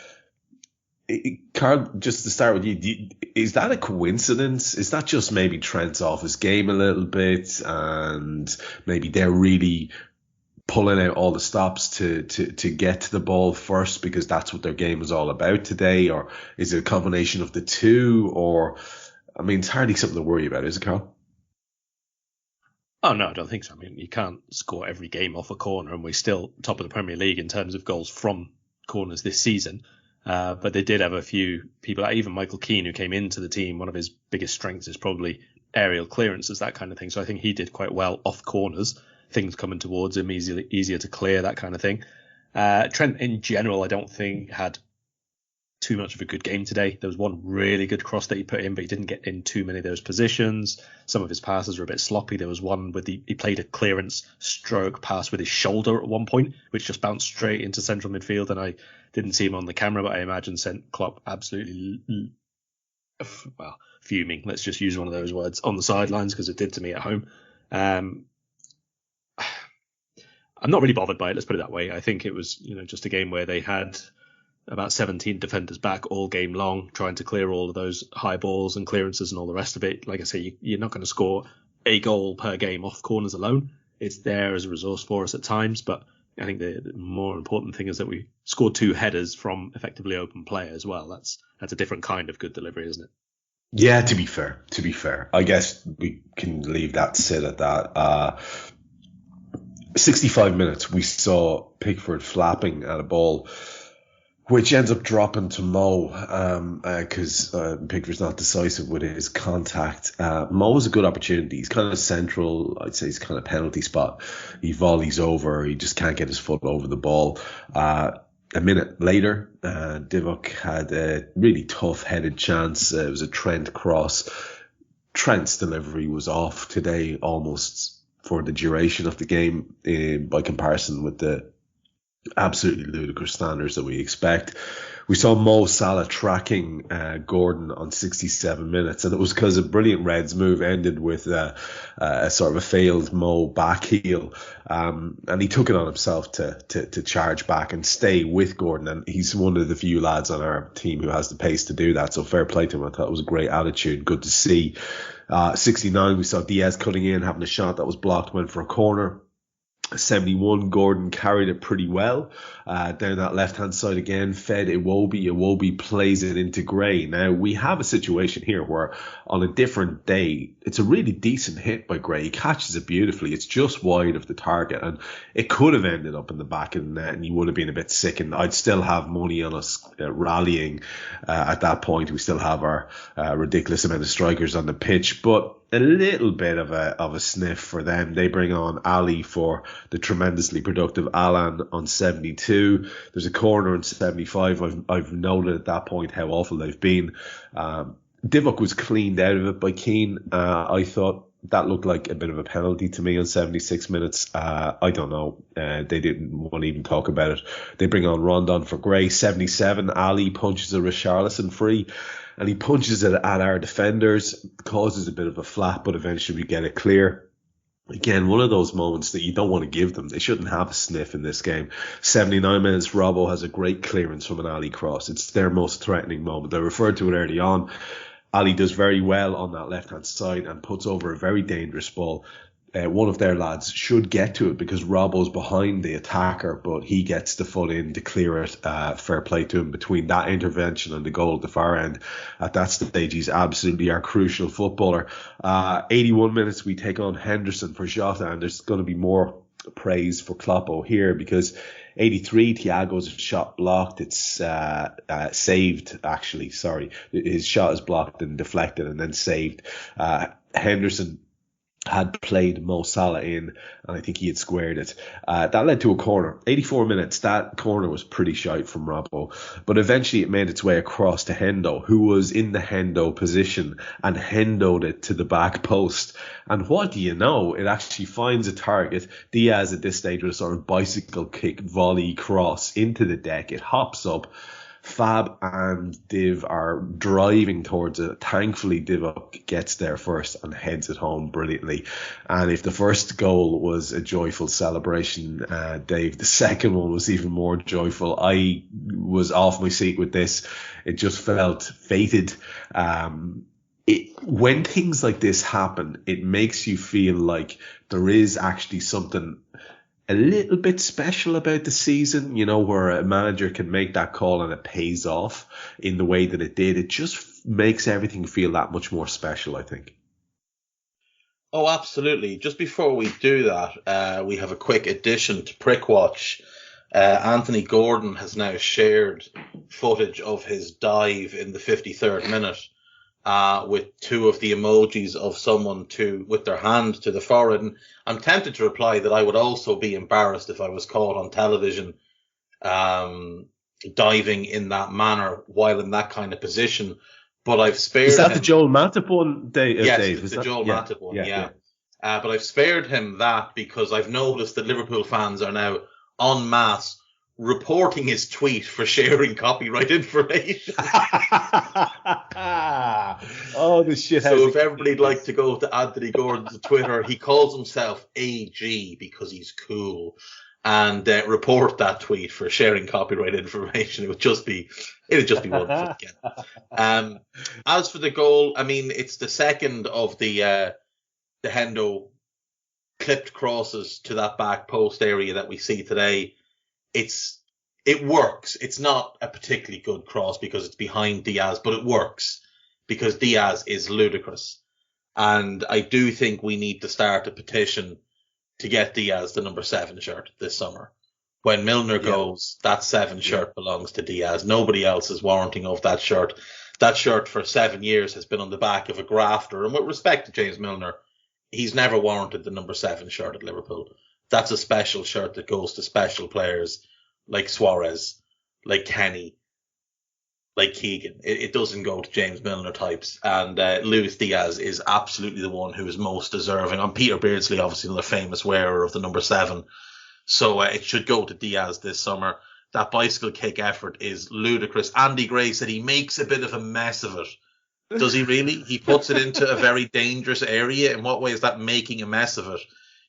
Karl, just to start with you, is that a coincidence? Is that just maybe Trent's off his game a little bit and maybe they're really pulling out all the stops to get to the ball first because that's what their game is all about today? Or is it a combination of the two? Or, I mean, it's hardly something to worry about, is it, Karl? Oh, no, I don't think so. I mean, you can't score every game off a corner, and we're still top of the Premier League in terms of goals from corners this season. But they did have a few people, like even Michael Keane, who came into the team. One of his biggest strengths is probably aerial clearances, that kind of thing. So I think he did quite well off corners, things coming towards him, easier to clear, that kind of thing. Trent, in general, I don't think had too much of a good game today. There was one really good cross that he put in, but he didn't get in too many of those positions. Some of his passes were a bit sloppy. There was one with he played a clearance stroke pass with his shoulder at one point, which just bounced straight into central midfield, and I didn't see him on the camera, but I imagine sent Klopp absolutely, well, fuming. Let's just use one of those words on the sidelines, because it did to me at home. I'm not really bothered by it, let's put it that way. I think it was, just a game where they had about 17 defenders back all game long, trying to clear all of those high balls and clearances and all the rest of it. Like I say, you're not going to score a goal per game off corners alone. It's there as a resource for us at times, but I think the more important thing is that we scored 2 headers from effectively open play as well. That's a different kind of good delivery, isn't it? Yeah, to be fair, I guess we can leave that sit at that. 65 minutes, we saw Pickford flapping at a ball which ends up dropping to Mo because Pickford's not decisive with his contact. Mo's a good opportunity. He's kind of central. I'd say he's kind of penalty spot. He volleys over. He just can't get his foot over the ball. A minute later, Divock had a really tough-headed chance. It was a Trent cross. Trent's delivery was off today almost for the duration of the game by comparison with the absolutely ludicrous standards that we expect. We saw Mo Salah tracking Gordon on 67 minutes, and it was because a brilliant Reds move ended with a sort of a failed Mo back heel, and he took it on himself to charge back and stay with Gordon, and he's one of the few lads on our team who has the pace to do that, so fair play to him. I thought it was a great attitude, good to see. 69, we saw Diaz cutting in, having a shot that was blocked, went for a corner. 71, Gordon carried it pretty well down that left-hand side again, fed Iwobi. Iwobi plays it into Gray. Now, we have a situation here where on a different day, it's a really decent hit by Gray. He catches it beautifully. It's just wide of the target, and it could have ended up in the back of the net, and you would have been a bit sickened. I'd still have money on us rallying at that point. We still have our ridiculous amount of strikers on the pitch, but a little bit of a sniff for them. They bring on Ali for the tremendously productive Alan on 72. There's a corner in 75. I've noted at that point how awful they've been. Divock was cleaned out of it by Keane. I thought that looked like a bit of a penalty to me on 76 minutes. I don't know. They didn't want to even talk about it. They bring on Rondon for Gray. 77. Ali punches a Richarlison free, and he punches it at our defenders, causes a bit of a flap, but eventually we get it clear. Again, one of those moments that you don't want to give them. They shouldn't have a sniff in this game. 79 minutes, Robbo has a great clearance from an Ali cross. It's their most threatening moment. I referred to it early on. Ali does very well on that left-hand side and puts over a very dangerous ball. One of their lads should get to it because Robbo's behind the attacker, but he gets the foot in to clear it. Fair play to him. Between that intervention and the goal at the far end, at that stage, he's absolutely our crucial footballer. 81 minutes, we take on Henderson for Jota, and there's going to be more praise for Kloppo here because 83, Thiago's shot blocked. It's saved, actually. Sorry. His shot is blocked and deflected and then saved. Henderson had played Mo Salah in, and I think he had squared it. That led to a corner. 84 minutes, that corner was pretty shite from Robbo, but eventually it made its way across to Hendo, who was in the Hendo position, and Hendo'd it to the back post. And what do you know? It actually finds a target. Diaz at this stage with a sort of bicycle kick volley cross into the deck. It hops up. Fab and Div are driving towards it. Thankfully, Divock gets there first and heads it home brilliantly. And if the first goal was a joyful celebration, Dave, the second one was even more joyful. I was off my seat with this. It just felt fated. When things like this happen, it makes you feel like there is actually something a little bit special about the season, you know, where a manager can make that call and it pays off in the way that it did. It just makes everything feel that much more special, I think. Oh, absolutely. Just before we do that, we have a quick addition to Prickwatch. Anthony Gordon has now shared footage of his dive in the 53rd minute with two of the emojis of someone with their hand to the forehead. And I'm tempted to reply that I would also be embarrassed if I was caught on television diving in that manner while in that kind of position. But I've spared him. Is that the Joel Matip one, Dave? Yes, Dave? it's the Joel Matip one, yeah. But I've spared him that because I've noticed that Liverpool fans are now en masse reporting his tweet for sharing copyright information. Oh, this shit. So if everybody'd like to go to Anthony Gordon's Twitter, he calls himself AG because he's cool, and report that tweet for sharing copyright information. It would just be wonderful again. As for the goal, I mean, it's the second of the Hendo clipped crosses to that back post area that we see today. It works. It's not a particularly good cross because it's behind Diaz, but it works because Diaz is ludicrous. And I do think we need to start a petition to get Diaz the number 7 shirt this summer. When Milner goes, that 7 shirt belongs to Diaz. Nobody else is warranting of that shirt. That shirt for 7 years has been on the back of a grafter. And with respect to James Milner, he's never warranted the number 7 shirt at Liverpool. That's a special shirt that goes to special players like Suarez, like Kenny, like Keegan. It doesn't go to James Milner types. And Luis Diaz is absolutely the one who is most deserving. And Peter Beardsley, obviously another famous wearer of the number 7. So it should go to Diaz this summer. That bicycle kick effort is ludicrous. Andy Gray said he makes a bit of a mess of it. Does he really? He puts it into a very dangerous area. In what way is that making a mess of it?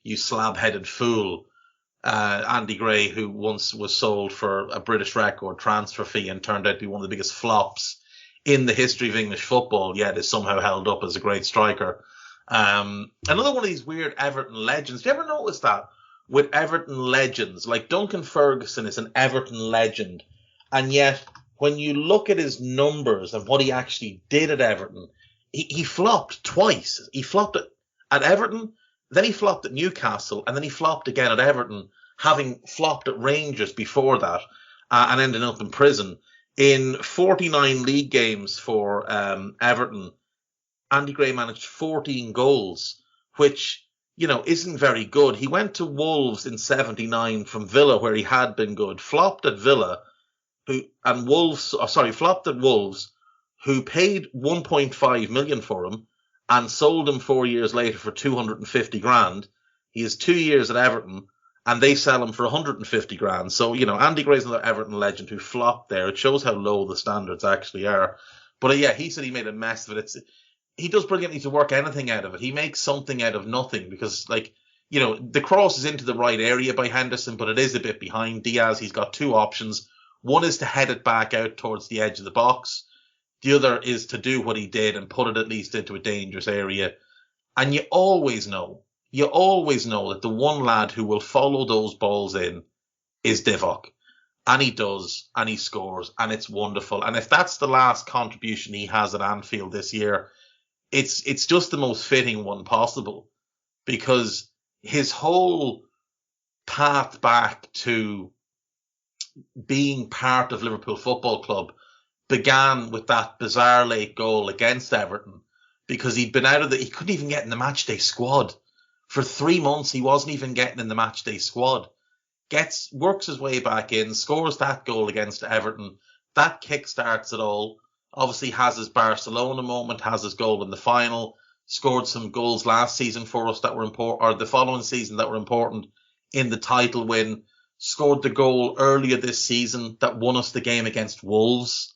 You slab-headed fool. Andy Gray, who once was sold for a British record transfer fee and turned out to be one of the biggest flops in the history of English football, yet is somehow held up as a great striker. Another one of these weird Everton legends. Do you ever notice that? With Everton legends, like Duncan Ferguson is an Everton legend, and yet when you look at his numbers and what he actually did at Everton, he flopped twice. He flopped at Everton, then he flopped at Newcastle, and then he flopped again at Everton, having flopped at Rangers before that, and ending up in prison. In 49 league games for Everton, Andy Gray managed 14 goals, which isn't very good. He went to Wolves in 79 from Villa, where he had been good, flopped at Villa, flopped at Wolves, who paid 1.5 million for him and sold him 4 years later for 250 grand. He has 2 years at Everton and they sell him for 150 grand. So, Andy Gray's another Everton legend who flopped there. It shows how low the standards actually are. But he said he made a mess of it. He does brilliantly to work anything out of it. He makes something out of nothing because, the cross is into the right area by Henderson, but it is a bit behind Diaz. He's got 2 options. One is to head it back out towards the edge of the box. The other is to do what he did and put it at least into a dangerous area. And you always know that the one lad who will follow those balls in is Divock. And he does, and he scores, and it's wonderful. And if that's the last contribution he has at Anfield this year, it's just the most fitting one possible, because his whole path back to being part of Liverpool Football Club began with that bizarre late goal against Everton, because he couldn't even get in the matchday squad. For 3 months, he wasn't even getting in the matchday squad. Works his way back in, scores that goal against Everton. That kickstarts it all. Obviously has his Barcelona moment, has his goal in the final, scored some goals last season for us that were important, or the following season that were important in the title win, scored the goal earlier this season that won us the game against Wolves.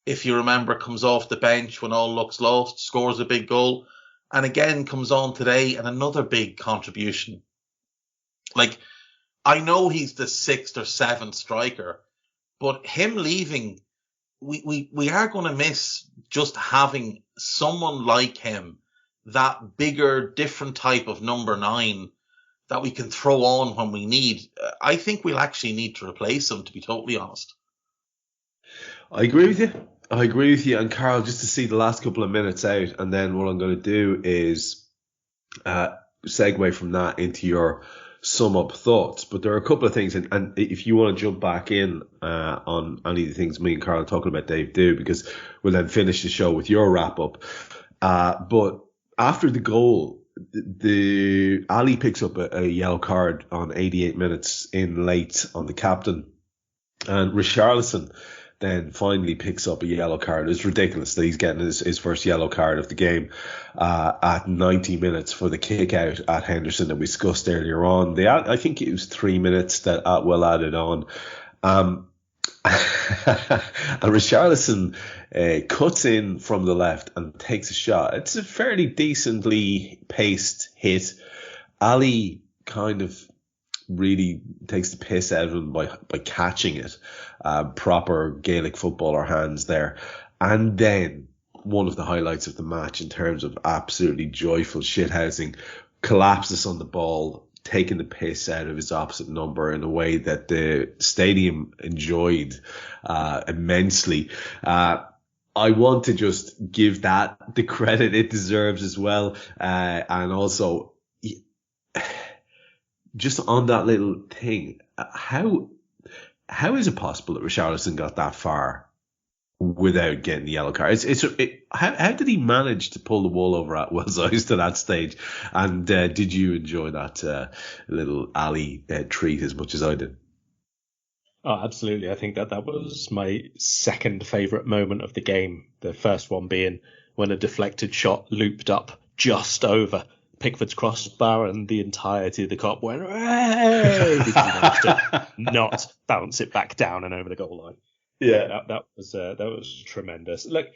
If you remember, comes off the bench when all looks lost, scores a big goal, and again comes on today and another big contribution. I know he's the 6th or 7th striker, but him leaving, we are going to miss just having someone like him, that bigger, different type of number 9 that we can throw on when we need. I think we'll actually need to replace him, to be totally honest. I agree with you. And Karl, just to see the last couple of minutes out, and then what I'm going to do is segue from that into your sum up thoughts. But there are a couple of things, and if you want to jump back in on any of the things me and Karl are talking about, Dave, do, because we'll then finish the show with your wrap up. But after the goal, the Ali picks up a yellow card on 88 minutes in late on the captain, and Richarlison then finally picks up a yellow card. It's ridiculous that he's getting his first yellow card of the game at 90 minutes for the kick out at Henderson that we discussed earlier on. I think it was 3 minutes that Atwell added on. And Richarlison cuts in from the left and takes a shot. It's a fairly decently paced hit. Ali kind of really takes the piss out of him by catching it. Proper Gaelic footballer hands there. And then one of the highlights of the match in terms of absolutely joyful shithousing, collapses on the ball, taking the piss out of his opposite number in a way that the stadium enjoyed immensely. I want to just give that the credit it deserves as well. And also, just on that little thing, how is it possible that Richarlison got that far without getting the yellow card? How did he manage to pull the wool over Atwell's eyes to that stage? And did you enjoy that little alley treat as much as I did? Oh, absolutely. I think that was my second favourite moment of the game. The first one being when a deflected shot looped up just over Pickford's crossbar and the entirety of the Kop went, "Hey!" because he managed to not bounce it back down and over the goal line. Yeah, that was tremendous. Look,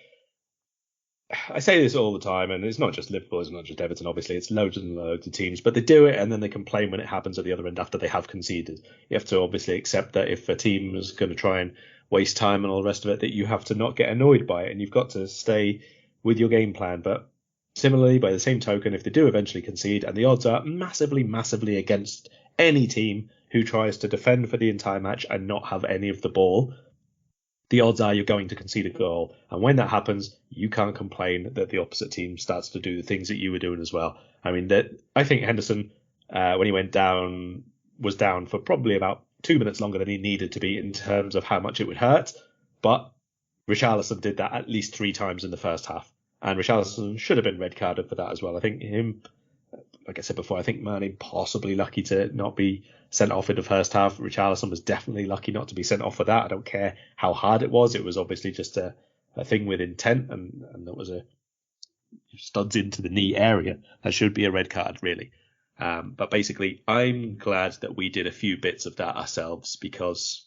I say this all the time, and it's not just Liverpool, it's not just Everton, obviously, it's loads and loads of teams, but they do it and then they complain when it happens at the other end after they have conceded. You have to obviously accept that if a team is going to try and waste time and all the rest of it, that you have to not get annoyed by it and you've got to stay with your game plan. But similarly, by the same token, if they do eventually concede, and the odds are massively, massively against any team who tries to defend for the entire match and not have any of the ball, the odds are you're going to concede a goal. And when that happens, you can't complain that the opposite team starts to do the things that you were doing as well. I mean, I think Henderson, when he went down, was down for probably about 2 minutes longer than he needed to be in terms of how much it would hurt. But Richarlison did that at least 3 times in the first half. And Richarlison should have been red carded for that as well. I think him, like I said before, I think Mane possibly lucky to not be sent off in the first half. Richarlison was definitely lucky not to be sent off for that. I don't care how hard it was. It was obviously just a thing with intent, and that was a studs into the knee area. That should be a red card, really. But basically, I'm glad that we did a few bits of that ourselves because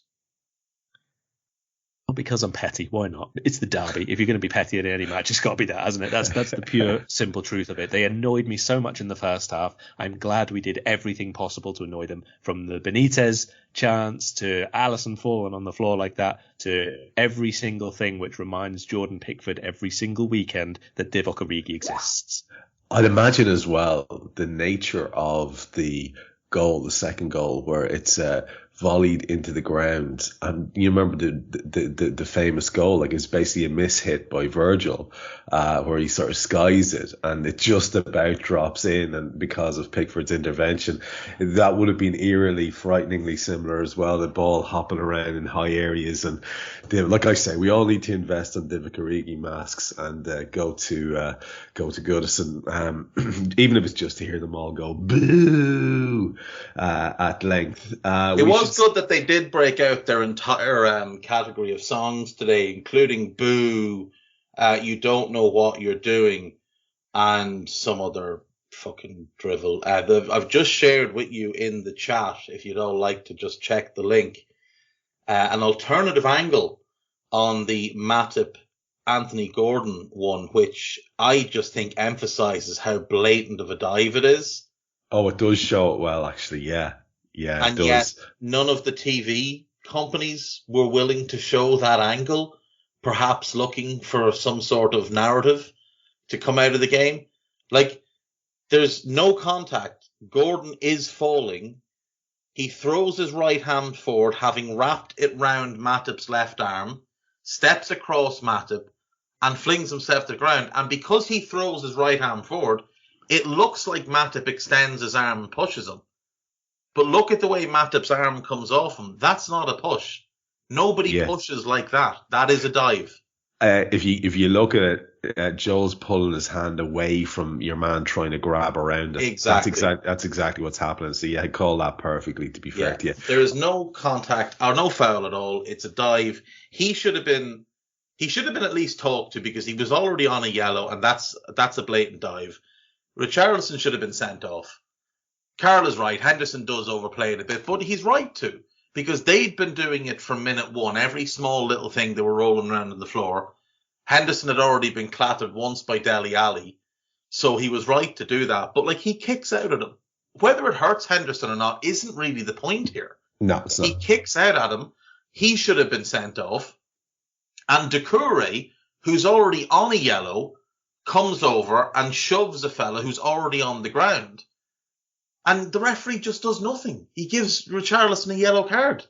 I'm petty. Why not? It's the derby. If you're going to be petty in any match, it's got to be that, hasn't it? That's the pure, simple truth of it. They annoyed me so much in the first half. I'm glad we did everything possible to annoy them, from the Benitez chance to Alisson falling on the floor like that to every single thing which reminds Jordan Pickford every single weekend that Divock Origi exists. I'd imagine as well the nature of the goal, the second goal, where it's volleyed into the ground, and you remember the famous goal, like it's basically a mishit by Virgil, where he sort of skies it and it just about drops in, and because of Pickford's intervention, that would have been eerily, frighteningly similar as well. The ball hopping around in high areas, and like I say, we all need to invest in Divock Origi masks and go to Goodison, even if it's just to hear them all go boo at length. It was good that they did break out their entire category of songs today, including Boo, You Don't Know What You're Doing, and some other fucking drivel. I've just shared with you in the chat, if you'd all like to just check the link, an alternative angle on the Matip Anthony Gordon one, which I just think emphasizes how blatant of a dive it is. Oh, it does show it well, actually, yeah. Yeah, and yet none of the TV companies were willing to show that angle, perhaps looking for some sort of narrative to come out of the game. Like, there's no contact. Gordon is falling. He throws his right hand forward, having wrapped it round Matip's left arm, steps across Matip, and flings himself to the ground. And because he throws his right arm forward, it looks like Matip extends his arm and pushes him. But look at the way Matip's arm comes off him. That's not a push. Nobody pushes like that. That is a dive. If you look at it, Joel's pulling his hand away from your man trying to grab around it. Exactly. That's exactly what's happening. So I call that perfectly, to be fair to you. There is no contact or no foul at all. It's a dive. He should have been at least talked to, because he was already on a yellow, and that's a blatant dive. Richarlison should have been sent off. Karl is right. Henderson does overplay it a bit, but he's right to, because they'd been doing it from minute one. Every small little thing they were rolling around on the floor. Henderson had already been clattered once by Dele Alli, so he was right to do that. But he kicks out at him. Whether it hurts Henderson or not isn't really the point here. No, it's not. He kicks out at him. He should have been sent off. And Doucouré, who's already on a yellow, comes over and shoves a fella who's already on the ground. And the referee just does nothing. He gives Richarlison a yellow card.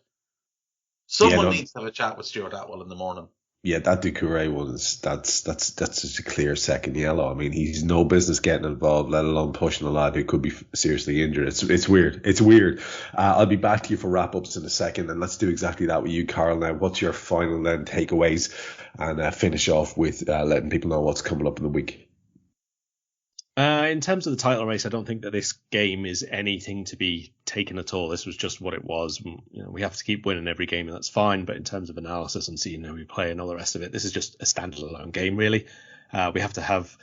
Someone needs to have a chat with Stuart Atwell in the morning. Yeah, that Doucouré one is that's just a clear second yellow. I mean, he's no business getting involved, let alone pushing a lad who could be seriously injured. It's weird. It's weird. I'll be back to you for wrap ups in a second, and let's do exactly that with you, Karl. Now, what's your final then takeaways, and finish off with letting people know what's coming up in the week. In terms of the title race, I don't think that this game is anything to be taken at all. This was just what it was. We have to keep winning every game, and that's fine. But in terms of analysis and seeing who we play and all the rest of it, this is just a standalone game, really. We have to have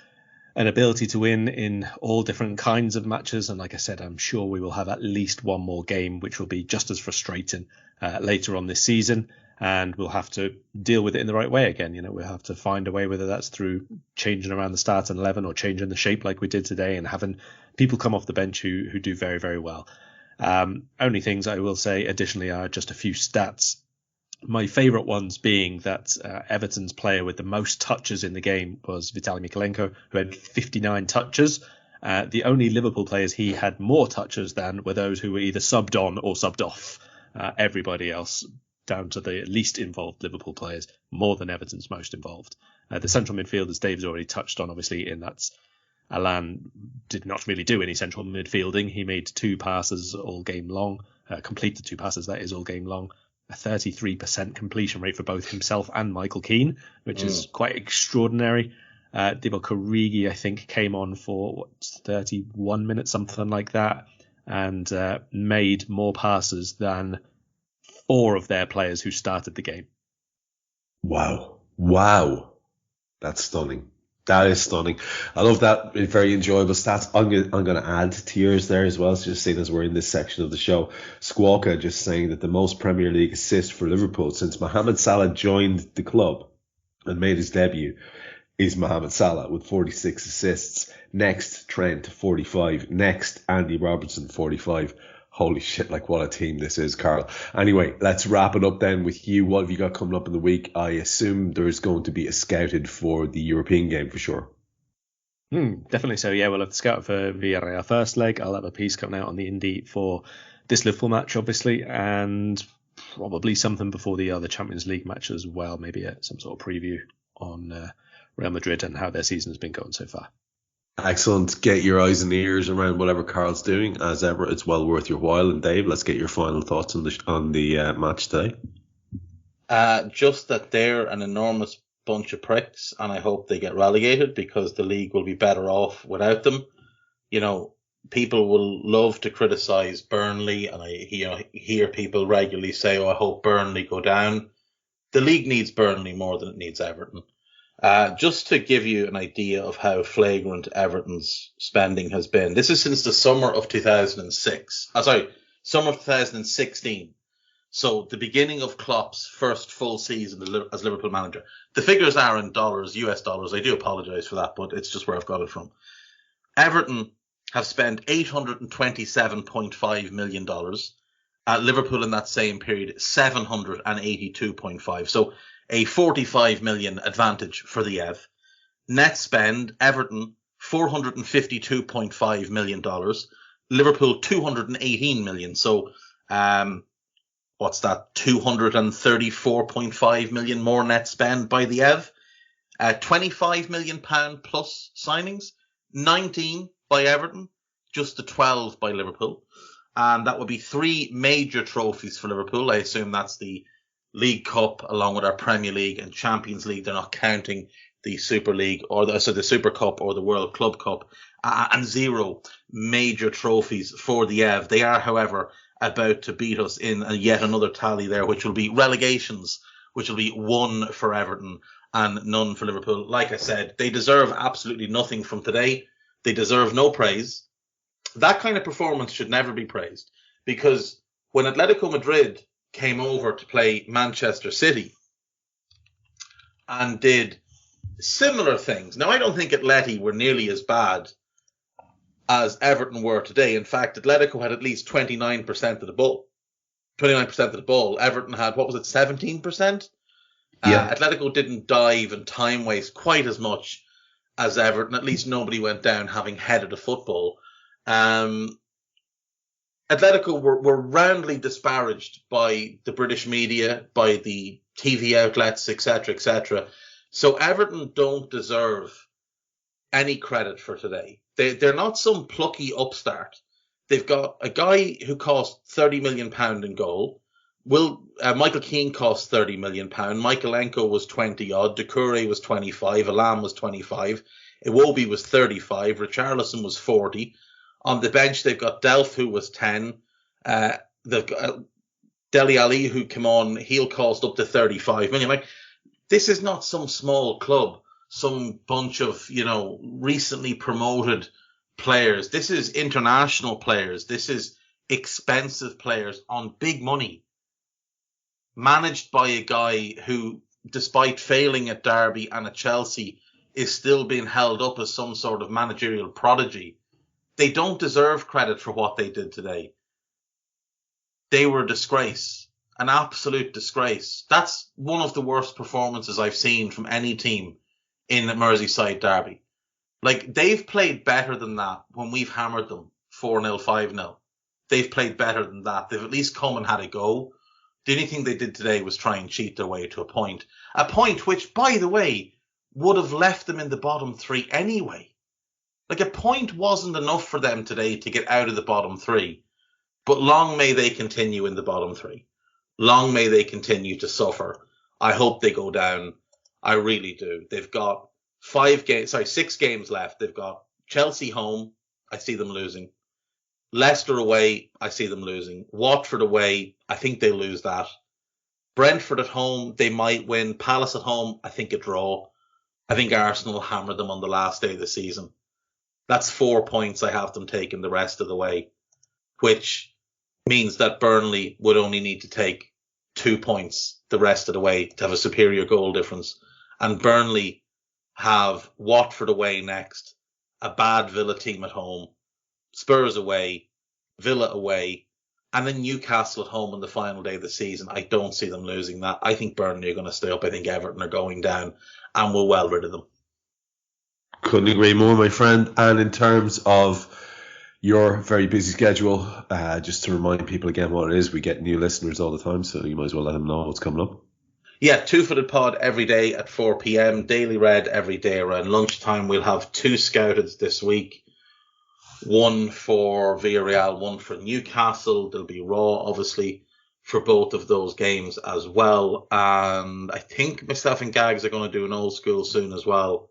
an ability to win in all different kinds of matches. And like I said, I'm sure we will have at least one more game, which will be just as frustrating later on this season. And we'll have to deal with it in the right way again. We'll have to find a way, whether that's through changing around the starting 11 or changing the shape like we did today and having people come off the bench who do very, very well. Only things I will say additionally are just a few stats. My favourite ones being that Everton's player with the most touches in the game was Vitaly Mykolenko, who had 59 touches. The only Liverpool players he had more touches than were those who were either subbed on or subbed off. Everybody else, down to the least involved Liverpool players, more than Everton's most involved. The central midfielders Dave's already touched on, obviously, in that Alan did not really do any central midfielding. He made 2 passes all game long, completed 2 passes, that is, all game long. A 33% completion rate for both himself and Michael Keane, which is quite extraordinary. Divock Origi, I think, came on for 31 minutes, something like that, and made more passes than 4 of their players who started the game. Wow. That's stunning. That is stunning. I love that. Very enjoyable stats. I'm going to add to yours there as well. So just seeing as we're in this section of the show, Squawka just saying that the most Premier League assists for Liverpool since Mohamed Salah joined the club and made his debut is Mohamed Salah with 46 assists. Next, Trent, 45. Next, Andy Robertson, 45. Holy shit, like what a team this is, Karl. Anyway, let's wrap it up then with you. What have you got coming up in the week? I assume there's going to be a scouted for the European game for sure. Definitely so, yeah. We'll have to scout for Villarreal first leg. I'll have a piece coming out on the Indie for this Liverpool match, obviously, and probably something before the other Champions League match as well. Maybe some sort of preview on Real Madrid and how their season has been going so far. Excellent. Get your eyes and ears around whatever Karl's doing. As ever, it's well worth your while. And Dave, let's get your final thoughts on the match today. Just that they're an enormous bunch of pricks, and I hope they get relegated because the league will be better off without them. People will love to criticise Burnley, and I hear people regularly say, "Oh, I hope Burnley go down." The league needs Burnley more than it needs Everton. Just to give you an idea of how flagrant Everton's spending has been, this is since the summer of 2016. So the beginning of Klopp's first full season as Liverpool manager. The figures are in dollars, US dollars. I do apologise for that, but it's just where I've got it from. Everton have spent $827.5 million. Liverpool in that same period, $782.5. So a 45 million advantage for the EV. Net spend, Everton, $452.5 million. Liverpool, $218 million. So, what's that? £234.5 million more net spend by the EV. £25 million plus signings. 19 by Everton, just the 12 by Liverpool. And that would be 3 major trophies for Liverpool. I assume that's the League Cup along with our Premier League and Champions League. They're not counting the Super League or the Super Cup or the World Club Cup, and 0 major trophies for the EV. They are, however, about to beat us in yet another tally there, which will be relegations, which will be 1 for Everton and none for Liverpool. Like I said, they deserve absolutely nothing from today. They deserve no praise. That kind of performance should never be praised, because when Atletico Madrid came over to play Manchester City and did similar things. Now, I don't think Atleti were nearly as bad as Everton were today. In fact, Atletico had at least 29% of the ball. 29% of the ball. Everton had, 17%? Yeah. Atletico didn't dive and time waste quite as much as Everton. At least nobody went down having headed a football. Atletico were roundly disparaged by the British media, by the TV outlets, etc., etc. So Everton don't deserve any credit for today. They're not some plucky upstart. They've got a guy who cost £30 million in goal. Michael Keane cost £30 million. Michaelenko was 20 odd. Doucouré was 25. Alam was 25. Iwobi was 35. Richarlison was 40. On the bench, they've got Delph, who was 10. They've got Dele Alli, who came on. He'll cost up to 35 million. Like, this is not some small club, some bunch of, recently promoted players. This is international players. This is expensive players on big money, managed by a guy who, despite failing at Derby and at Chelsea, is still being held up as some sort of managerial prodigy. They don't deserve credit for what they did today. They were a disgrace, an absolute disgrace. That's one of the worst performances I've seen from any team in the Merseyside derby. Like, they've played better than that when we've hammered them 4-0, 5-0. They've played better than that. They've at least come and had a go. The only thing they did today was try and cheat their way to a point which, by the way, would have left them in the bottom three anyway. Like, a point wasn't enough for them today to get out of the bottom three. But long may they continue in the bottom three. Long may they continue to suffer. I hope they go down. I really do. They've got 6 games left. They've got Chelsea home. I see them losing. Leicester away. I see them losing. Watford away. I think they lose that. Brentford at home. They might win. Palace at home. I think a draw. I think Arsenal will hammer them on the last day of the season. That's 4 points I have them taking the rest of the way, which means that Burnley would only need to take 2 points the rest of the way to have a superior goal difference. And Burnley have Watford away next, a bad Villa team at home, Spurs away, Villa away, and then Newcastle at home on the final day of the season. I don't see them losing that. I think Burnley are going to stay up. I think Everton are going down, and we're well rid of them. Couldn't agree more, my friend. And in terms of your very busy schedule, just to remind people again what it is, we get new listeners all the time, so you might as well let them know what's coming up. Yeah, Two-Footed Pod every day at 4 p.m, Daily Red every day around lunchtime. We'll have 2 Scouteds this week, one for Villarreal, one for Newcastle. There'll be Raw, obviously, for both of those games as well. And I think myself and Gags are going to do an old school soon as well,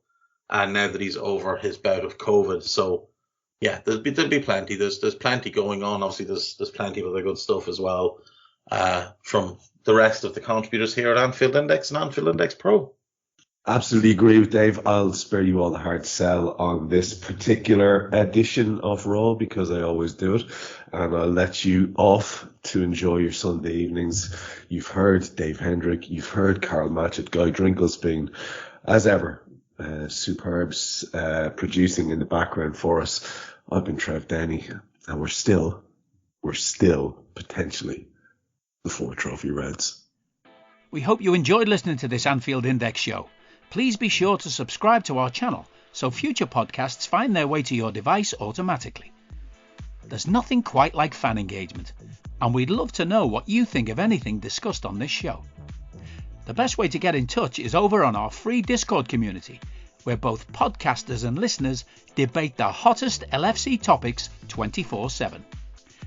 and now that he's over his bout of COVID. So yeah, there'll be plenty. There's plenty going on. Obviously, there's plenty of other good stuff as well from the rest of the contributors here at Anfield Index and Anfield Index Pro. Absolutely agree with Dave. I'll spare you all the hard sell on this particular edition of Raw because I always do it, and I'll let you off to enjoy your Sunday evenings. You've heard Dave Hendrick, you've heard Karl Matchett, Guy Drinklespeen, as ever. Superbs producing in the background for us. I've been Trev Downey, and we're still potentially the 4 trophy Reds. We hope you enjoyed listening to this Anfield Index show. Please be sure to subscribe to our channel so future podcasts find their way to your device automatically. There's nothing quite like fan engagement, and we'd love to know what you think of anything discussed on this show. The best way to get in touch is over on our free Discord community, where both podcasters and listeners debate the hottest LFC topics 24/7.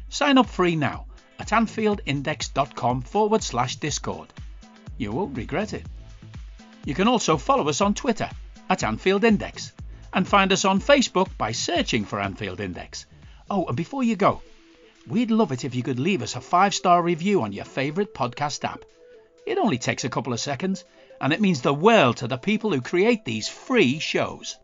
Sign up free now at AnfieldIndex.com/Discord. You won't regret it. You can also follow us on Twitter at Anfield Index and find us on Facebook by searching for Anfield Index. Oh, and before you go, we'd love it if you could leave us a 5-star review on your favourite podcast app. It only takes a couple of seconds, and it means the world to the people who create these free shows.